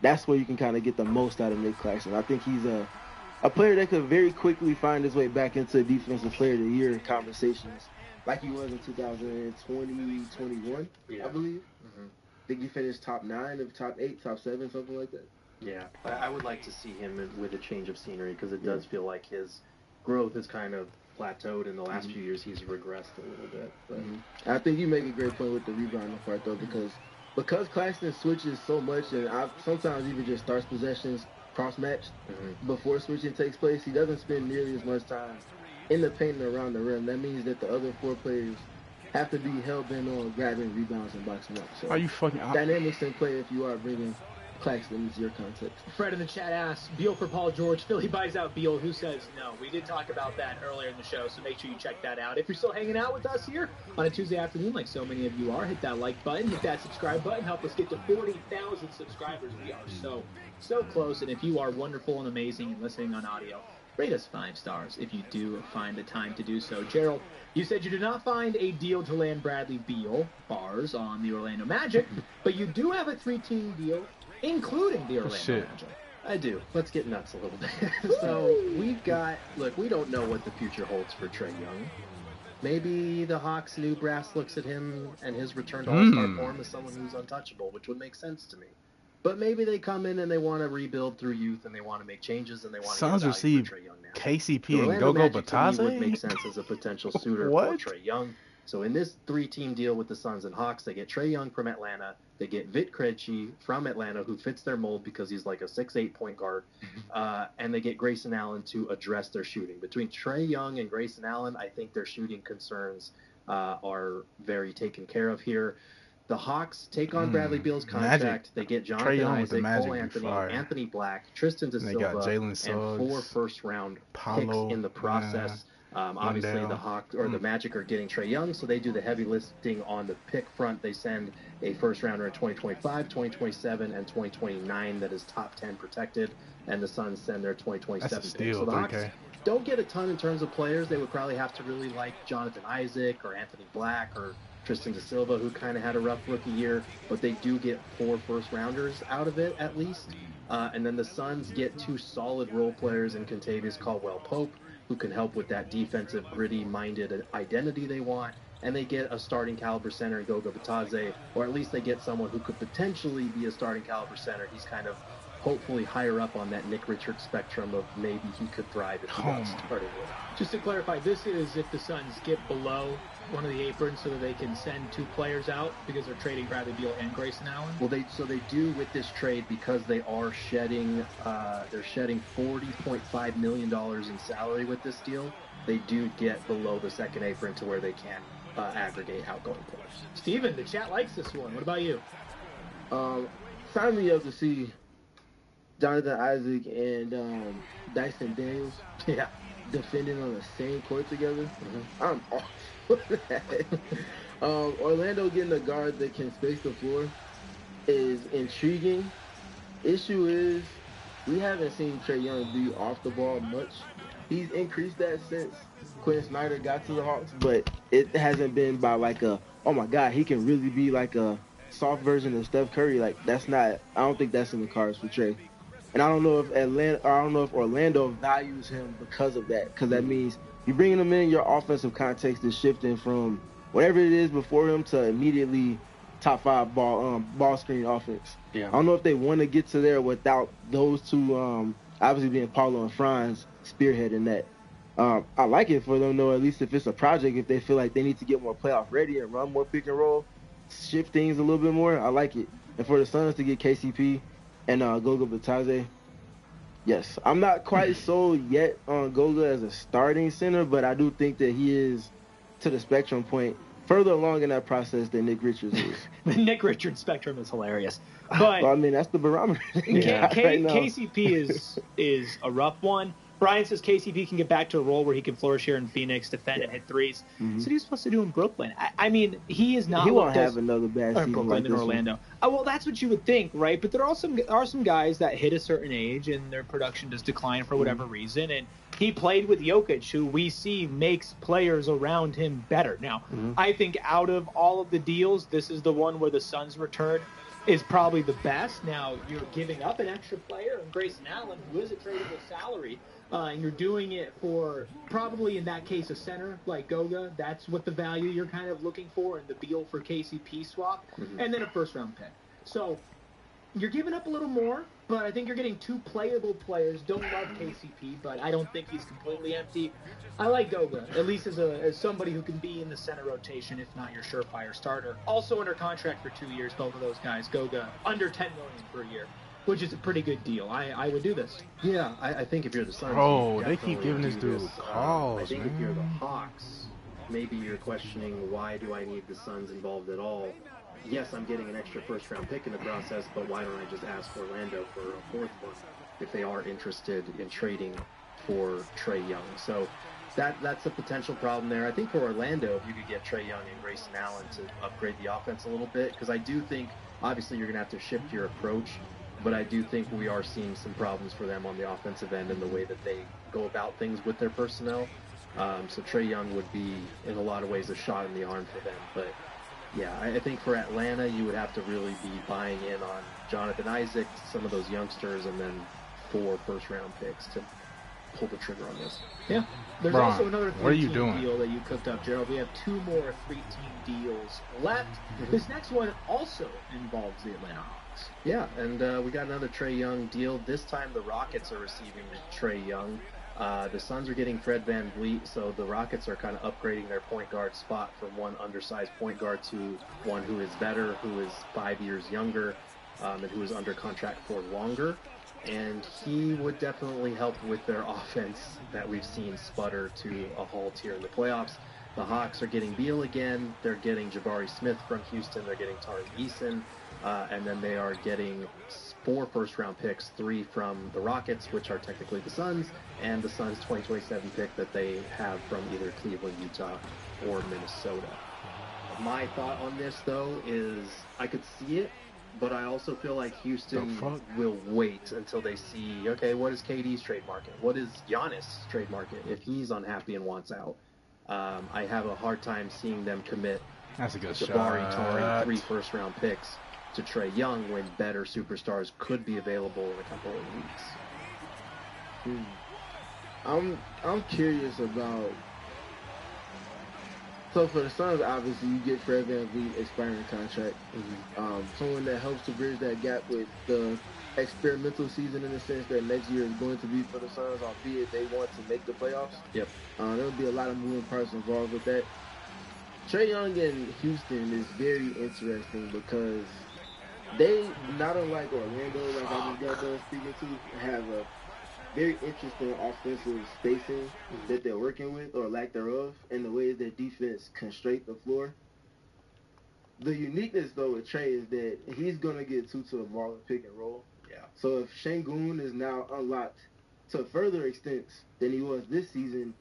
That's where you can kind of get the most out of Nick Claxton. I think he's a player that could very quickly find his way back into Defensive Player of the Year conversations like he was in 2020, 21, I believe. I think he finished top 9 or top 8, top 7, something like that. Yeah, I would like to see him with a change of scenery because it does feel like his growth has kind of plateaued in the last few years. He's regressed a little bit. But. I think you make a great point with the rebounding part, though, because Claxton switches so much, and sometimes even just starts possessions cross-matched before switching takes place. He doesn't spend nearly as much time in the paint and around the rim. That means that the other 4 players have to be hell-bent on grabbing rebounds and boxing up. So Are you fucking... dynamics in play if you are bringing Claxton is your context. Fred in the chat asks, Beal for Paul George. Philly buys out Beal. Who says no? We did talk about that earlier in the show, so make sure you check that out. If you're still hanging out with us here on a Tuesday afternoon, like so many of you are, hit that like button, hit that subscribe button, help us get to 40,000 subscribers. We are so close. And if you are wonderful and amazing and listening on audio, rate us 5 stars if you do find the time to do so. Gerald, you said you did not find a deal to land Bradley Beal bars on the Orlando Magic, but you do have a 3-team deal, including the Orlando Magic. I do. Let's get nuts a little bit. So we've got, look, we don't know what the future holds for Trae Young. Maybe the Hawks' new brass looks at him and his return to All-Star form as someone who's untouchable, which would make sense to me. But maybe they come in and they want to rebuild through youth and they want to make changes and they want to Suns receive Trae Young now. KCP and Gogo Batase would make sense as a potential suitor for Trae Young. So in this 3-team deal with the Suns and Hawks, they get Trae Young from Atlanta. They get Vit Krejci from Atlanta, who fits their mold because he's like a 6'8" point guard. And they get Grayson Allen to address their shooting. Between Trae Young and Grayson Allen, I think their shooting concerns are very taken care of here. The Hawks take on Bradley Beal's contract. Magic. They get Jonathan Isaac, Cole Anthony, fire. Anthony Black, Tristan Da Silva, and 4 first-round picks in the process. Obviously, the Hawks or the Magic are getting Trae Young, so they do the heavy lifting on the pick front. They send a first-rounder in 2025, 2027, and 2029 that is top 10 protected, and the Suns send their 2027 pick. So the Hawks don't get a ton in terms of players. They would probably have to really like Jonathan Isaac or Anthony Black or Tristan Da Silva, who kind of had a rough rookie year, but they do get 4 first-rounders out of it at least. And then the Suns get 2 solid role players in Kentavious Caldwell-Pope, who can help with that defensive, gritty-minded identity they want. And they get a starting caliber center in Goga Batase, or at least they get someone who could potentially be a starting caliber center. He's kind of hopefully higher up on that Nick Richards spectrum of maybe he could thrive if he got started with. Just to clarify, this is if the Suns get below one of the aprons so that they can send 2 players out because they're trading Bradley Beal and Grayson Allen? Well, they do with this trade because they are shedding $40.5 million in salary with this deal. They do get below the second apron to where they can aggregate outgoing players. Steven, the chat likes this one. What about you? Sign me up to see Jonathan Isaac and Dyson Daniels defending on the same court together. I'm all for that. Orlando getting a guard that can space the floor is intriguing. Issue is we haven't seen Trae Young be off the ball much. He's increased that since Quinn Snyder got to the Hawks, but it hasn't been by like a, oh my God, he can really be like a soft version of Steph Curry. Like that's not, I don't think that's in the cards for Trae. And I don't know if Orlando values him because of that. Because that means you're bringing him in, your offensive context is shifting from whatever it is before him to immediately top 5 ball screen offense. Yeah. I don't know if they want to get to there without those 2, obviously being Paulo and Franz spearheading that. I like it for them though, at least if it's a project, if they feel like they need to get more playoff ready and run more pick and roll, shift things a little bit more. I like it. And for the Suns to get KCP and Goga Batase, yes. I'm not quite sold yet on Goga as a starting center, but I do think that he is, to the spectrum point, further along in that process than Nick Richards is. The Nick Richards spectrum is hilarious. But well, I mean, that's the barometer. KCP is a rough one. Brian says KCP can get back to a role where he can flourish here in Phoenix, defend and hit threes. So he was supposed to do in Brooklyn. I mean, he is not. He won't have another bad season Brooklyn like than this Orlando. Well, that's what you would think, right? But there are some guys that hit a certain age and their production does decline for whatever reason. And he played with Jokic, who we see makes players around him better. Now, I think out of all of the deals, this is the one where the Suns' return is probably the best. Now, you're giving up an extra player in Grayson Allen, who is a tradable salary. And you're doing it for probably, in that case, a center like Goga. That's what the value you're kind of looking for in the Beal for KCP swap. And then a first-round pick. So you're giving up a little more, but I think you're getting 2 playable players. Don't love KCP, but I don't think he's completely empty. I like Goga, at least as somebody who can be in the center rotation, if not your surefire starter. Also under contract for 2 years, both of those guys. Goga, under $10 million per year, which is a pretty good deal. I would do this. Yeah, I think if you're the Suns, they keep giving this dude calls, I think if you're the Hawks, maybe you're questioning why do I need the Suns involved at all. yes, I'm getting an extra first-round pick in the process, but why don't I just ask Orlando for a fourth one if they are interested in trading for Trae Young? So that's a potential problem there. I think for Orlando, if you could get Trae Young and Grayson Allen to upgrade the offense a little bit, because I do think, obviously, you're going to have to shift your approach, but I do think we are seeing some problems for them on the offensive end in the way that they go about things with their personnel. So Trae Young would be, in a lot of ways, a shot in the arm for them. But, yeah, I think for Atlanta, you would have to really be buying in on Jonathan Isaac, some of those youngsters, and then 4 first-round picks to pull the trigger on this. Yeah. There's Bron, also another what are you 3-team doing? deal that you cooked up, Gerald. We have 2 more 3-team deals left. This next one also involves the Atlanta Hawks. Yeah, and we got another Trae Young deal. This time the Rockets are receiving Trae Young. The Suns are getting Fred VanVleet, so the Rockets are kind of upgrading their point guard spot from one undersized point guard to one who is better, who is 5 years younger, and who is under contract for longer. And he would definitely help with their offense that we've seen sputter to a halt here in the playoffs. The Hawks are getting Beal again. They're getting Jabari Smith from Houston. They're getting Tari Eason. And then they are getting 4 first-round picks, 3 from the Rockets, which are technically the Suns, and the Suns' 2027 pick that they have from either Cleveland, Utah, or Minnesota. My thought on this, though, is I could see it, but I also feel like Houston will wait until they see, okay, what is KD's trade market? What is Giannis' trade market if he's unhappy and wants out? I have a hard time seeing them commit That's a good Jabari, shot. Tari, 3 first-round picks to Trae Young when better superstars could be available in a couple of weeks. I'm curious about. So for the Suns, obviously you get Fred VanVleet expiring contract, someone that helps to bridge that gap with the experimental season in the sense that next year is going to be for the Suns, albeit they want to make the playoffs. Yep. There will be a lot of moving parts involved with that. Trae Young in Houston is very interesting because they, not unlike Orlando, like I just got done speaking to, have a very interesting offensive spacing that they're working with, or lack thereof, and the way that defense constraint the floor. The uniqueness, though, with Trae is that he's going to get 2 to the ball and pick and roll. Yeah. So if Şengün is now unlocked to further extents than he was this season,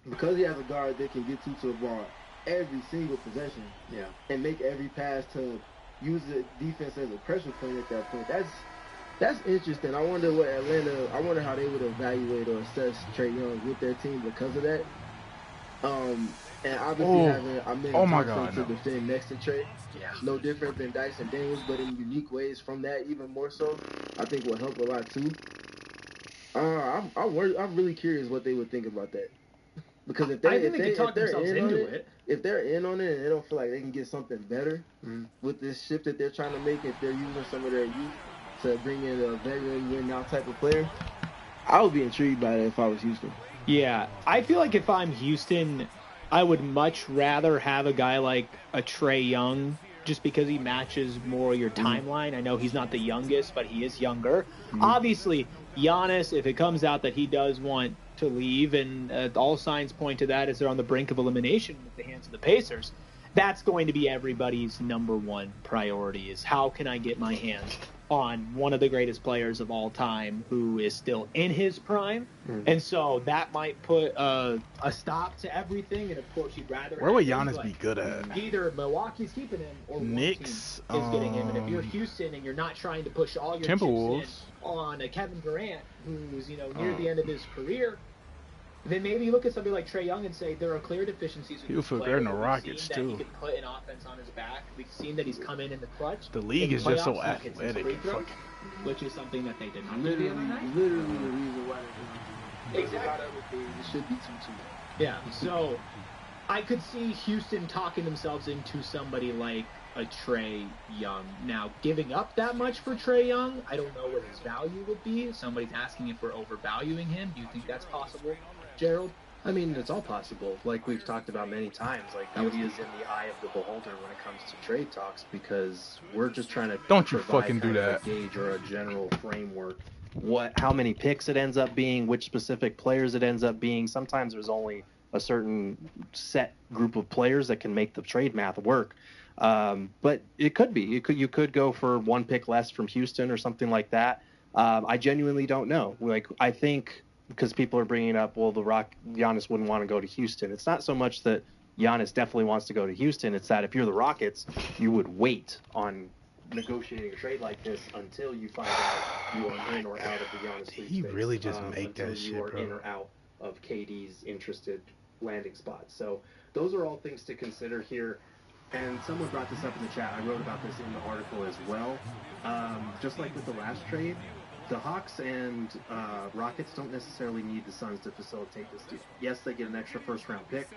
because he has a guard that can get 2 to the ball every single possession, and make every pass to use the defense as a pressure point at that point, that's interesting. I wonder how they would evaluate or assess Trae Young with their team because of that. And obviously having Amen Thompson to defend next to Trae, no different than Dyson Daniels, but in unique ways from that, even more so, I think will help a lot too. I'm really curious what they would think about that. Because if they can talk themselves into it, if they're in on it and they don't feel like they can get something better with this shift that they're trying to make, if they're using some of their youth to bring in a veteran win now type of player, I would be intrigued by it if I was Houston. Yeah, I feel like if I'm Houston, I would much rather have a guy like a Trae Young just because he matches more your timeline. I know he's not the youngest, but he is younger. Obviously, Giannis, if it comes out that he does want to leave, and all signs point to that as they're on the brink of elimination at the hands of the Pacers, that's going to be everybody's number one priority, is how can I get my hands on one of the greatest players of all time who is still in his prime. And so that might put a stop to everything. And of course, you'd rather. Where would Giannis be good at? Either Milwaukee's keeping him or Knicks one team is getting him. And if you're Houston and you're not trying to push all your chips in on a Kevin Durant who's near the end of his career, then maybe you look at somebody like Trae Young and say there are clear deficiencies. He'll feel good in the Rockets too. too. He can put an offense on his back. We've seen that he's come in the clutch. The league is just so athletic, which is something that they did not do the other night. Literally the reason why they exactly. It should be 2-2. Yeah. So I could see Houston talking themselves into somebody like a Trae Young. Now, giving up that much for Trae Young, I don't know what his value would be. Somebody's asking if we're overvaluing him. Do you think that's possible, Gerald? I mean, it's all possible. Like we've talked about many times, like beauty is in the eye of the beholder when it comes to trade talks, because we're just trying to a gauge or a general framework. How many picks it ends up being, which specific players it ends up being. Sometimes there's only a certain set group of players that can make the trade math work. But it could be. You could go for one pick less from Houston or something like that. I genuinely don't know. Like, I think because people are bringing up, well, Giannis wouldn't want to go to Houston. It's not so much that Giannis definitely wants to go to Houston. It's that if you're the Rockets, you would wait on negotiating a trade like this until you find out you are in or out of the Giannis sweepstakes. He really just make until that you shit, are bro. in or out of KD's interested landing spots. So those are all things to consider here. And someone brought this up in the chat. I wrote about this in the article as well. Just like with the last trade, the Hawks and Rockets don't necessarily need the Suns to facilitate this deal. Yes, they get an extra first-round pick,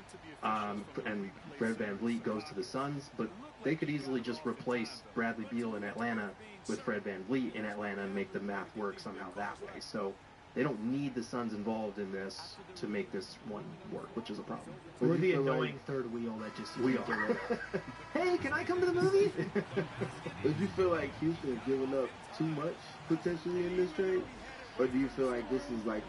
and Fred VanVleet goes to the Suns, but they could easily just replace Bradley Beal in Atlanta with Fred VanVleet in Atlanta and make the math work somehow that way. So they don't need the Suns involved in this to make this one work, which is a problem. We're the annoying third wheel that just We can't get are. rid of. Hey, can I come to the movie? Would you feel like Houston is giving up too much potentially in this trade, or do you feel like this is like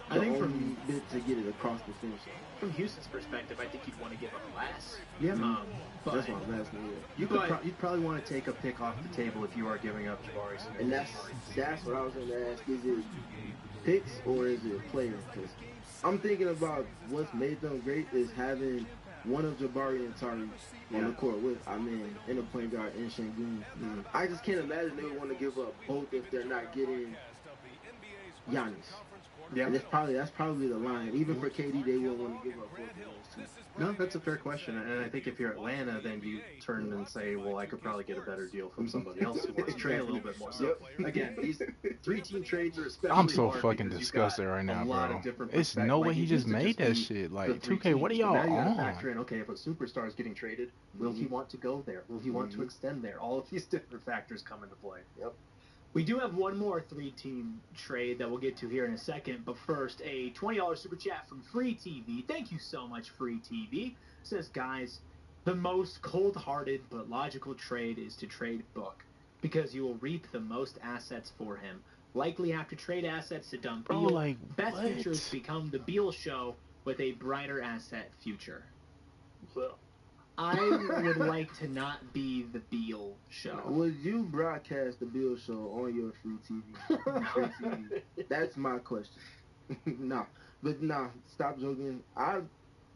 I think only from bit to get it across the finish line? from Houston's perspective, I think you'd want to give up less. Yeah. But That's why I'm asking you. You'd probably want to take a pick off the table if you are giving up Jabari Smith. And that's what I was going to ask. Is it picks or is it players? Because I'm thinking about what's made them great is having one of Jabari and Tariq on the court with, in a point guard in Şengün. I just can't imagine they would want to give up both if they're not getting Giannis. Yeah. And that's probably the line. Even for KD, they won't want to give up both of those two. No, that's a fair question. And I think if you're Atlanta, then you turn and say, well, I could probably get a better deal from somebody else who wants to trade a little bit more. So, again, these 3-team trades are especially I'm so hard fucking because you've disgusted got right now, a lot bro. of different It's no perspectives. way Like, he it just used to made that be shit. the Like, three 2K, what are teams, but y'all now you gotta on? factor in, okay, if a superstar is getting traded, will he want to go there? Will he want to extend there? All of these different factors come into play. Yep. we do have one more 3-team trade that we'll get to here in a second. But first, a $20 super chat from Free TV. Thank you so much, Free TV. Says, guys, the most cold-hearted but logical trade is to trade Book because you will reap the most assets for him. Likely have to trade assets to dump Bro, Beal. like, Best what? futures become the Beal show with a brighter asset future. Well, I would like to not be the Beal show. would you broadcast the Bill Show on your free TV? That's my question. No, but stop joking. I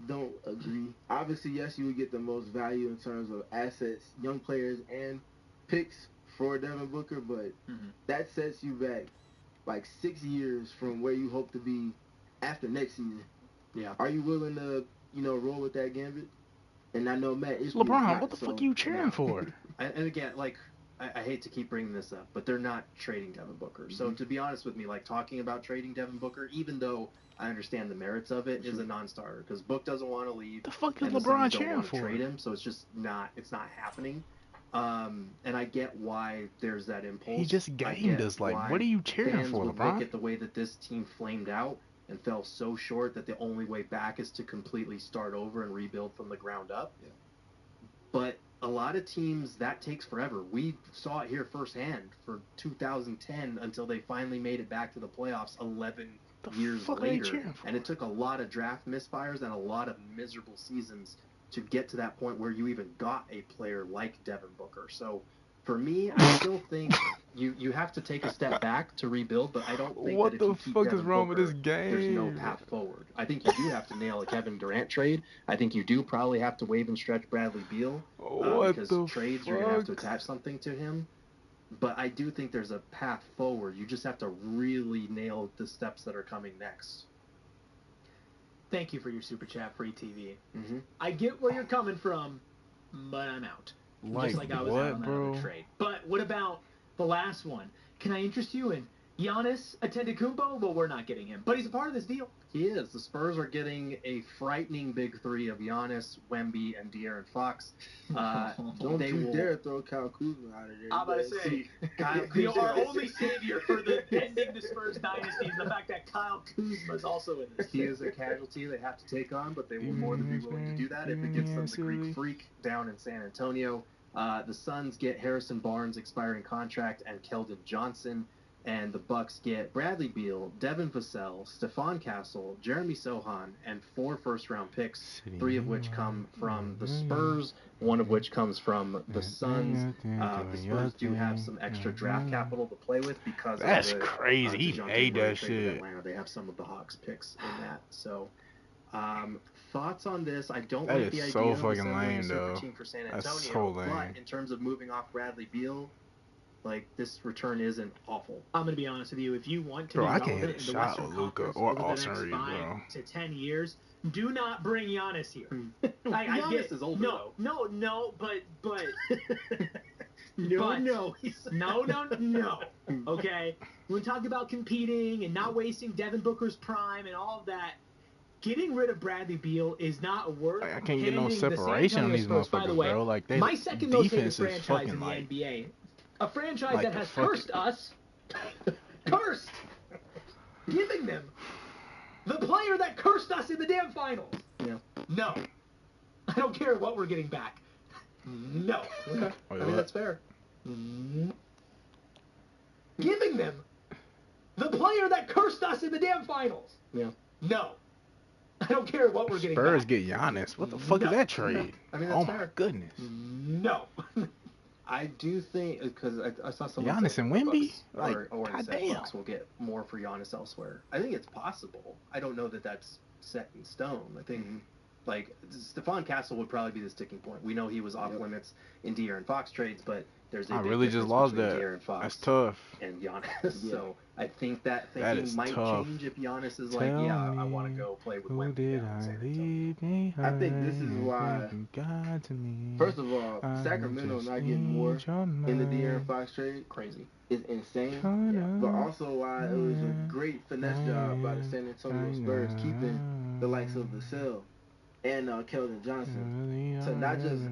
don't agree. Obviously, yes, you would get the most value in terms of assets, young players, and picks for Devin Booker, but that sets you back like 6 years from where you hope to be after next season. Yeah. Are you willing to, roll with that gambit? And I know Matt is LeBron, not, what the so, fuck are you cheering for? And again, like, I hate to keep bringing this up, but they're not trading Devin Booker. So to be honest with me, like, talking about trading Devin Booker, even though I understand the merits of it, is a non-starter because Book doesn't want to leave. The fuck is and the LeBron Suns don't cheering want to for? trade him, so it's not happening. And I get why there's that impulse. He just gamed us. Like, what are you cheering fans for, would LeBron? look at the way that this team flamed out and fell so short that the only way back is to completely start over and rebuild from the ground up. Yeah. But a lot of teams, that takes forever. We saw it here firsthand for 2010 until they finally made it back to the playoffs 11 years fuck are they later. cheering for? And it took a lot of draft misfires and a lot of miserable seasons to get to that point where you even got a player like Devin Booker. So for me, I still think you have to take a step back to rebuild, but I don't think What that if the you keep fuck is Devin wrong with Booker, this game? there's no path forward. I think you do have to nail a Kevin Durant trade. I think you do probably have to waive and stretch Bradley Beal What because the trades you're going to have to fuck? attach something to him. But I do think there's a path forward. You just have to really nail the steps that are coming next. Thank you for your super chat, Free TV. Mm-hmm. I get where you're coming from, but I'm out. Like, Just like I was what, out on that bro? other trade. But what about the last one? Can I interest you in Giannis Antetokounmpo? Well, we're not getting him, but he's a part of this deal. He is. The Spurs are getting a frightening big three of Giannis, Wemby, and De'Aaron Fox. Don't they you will- dare throw Kyle Kuzma out of there. I'm about to You say, Kyle our Kuzma. only savior for the ending the Spurs dynasty is the fact that Kyle Kuzma is also in this. He is a casualty they have to take on, but they will more than be willing to do that if it gets them the Greek Freak down in San Antonio. The Suns get Harrison Barnes' expiring contract and Keldon Johnson. and the Bucks get Bradley Beal, Devin Vassell, Stephon Castle, Jeremy Sohan, and 4 first-round picks, 3 of which come from the Spurs, 1 of which comes from the Suns. The Spurs do have some extra draft capital to play with because That's of the crazy. He DeJounte made Murray that trade with shit. Atlanta. They have some of the Hawks picks in that. So, thoughts on this? I don't That like the is idea so of fucking assembling a lame, super though. team for San That's Antonio. so lame. But in terms of moving off Bradley Beal, like, this return isn't awful. I'm going to be honest with you. If you want to Bro, be I can't hit relevant a in the shot Western with Luka Conference or over the Austin next Reeves, 5 bro. to 10 years, do not bring Giannis here. I Giannis get, is older, no, though. no, but No. no. Okay, when we talk about competing and not wasting Devin Booker's prime and all of that, getting rid of Bradley Beal is not worth. Like, I can't get no handing the San separation on Antonio these Spurs, by the motherfuckers, way, bro. Like, they my second most hated defense is franchise fucking in the like NBA, a franchise like that the has fucking- cursed us, cursed, giving them the player that cursed us in the damn finals. Yeah. No, I don't care what we're getting back. No. Okay. Wait, I mean, what? that's fair. Giving them the player that cursed us in the damn finals. Yeah. No. I don't care what we're getting Spurs back. get Giannis. What the fuck is that trade? I mean, that's Oh my fair. goodness. No. I do think, because I saw someone Giannis say and the Wemby? Bucks, Like, or said goddamn. Bucks will get more for Giannis elsewhere. I think it's possible. I don't know that that's set in stone. I think, like, Stephon Castle would probably be the sticking point. We know he was off limits in De'Aaron Fox trades, but there's a I big really just difference lost between that. De'Aaron Fox That's tough. and Giannis. So I think that That thinking is might tough. change if Giannis is like, Tell yeah, I me, want to go play with Who Wemby did down in I San Antonio. leave behind? I think this is why- God to me. First of all, I Sacramento just not getting more need your in the De'Aaron mind. Fox trade Crazy. is insane. Tryna But also why it was a great finesse job by the San Antonio Spurs keeping the likes of Vassell and Keldon Johnson to not just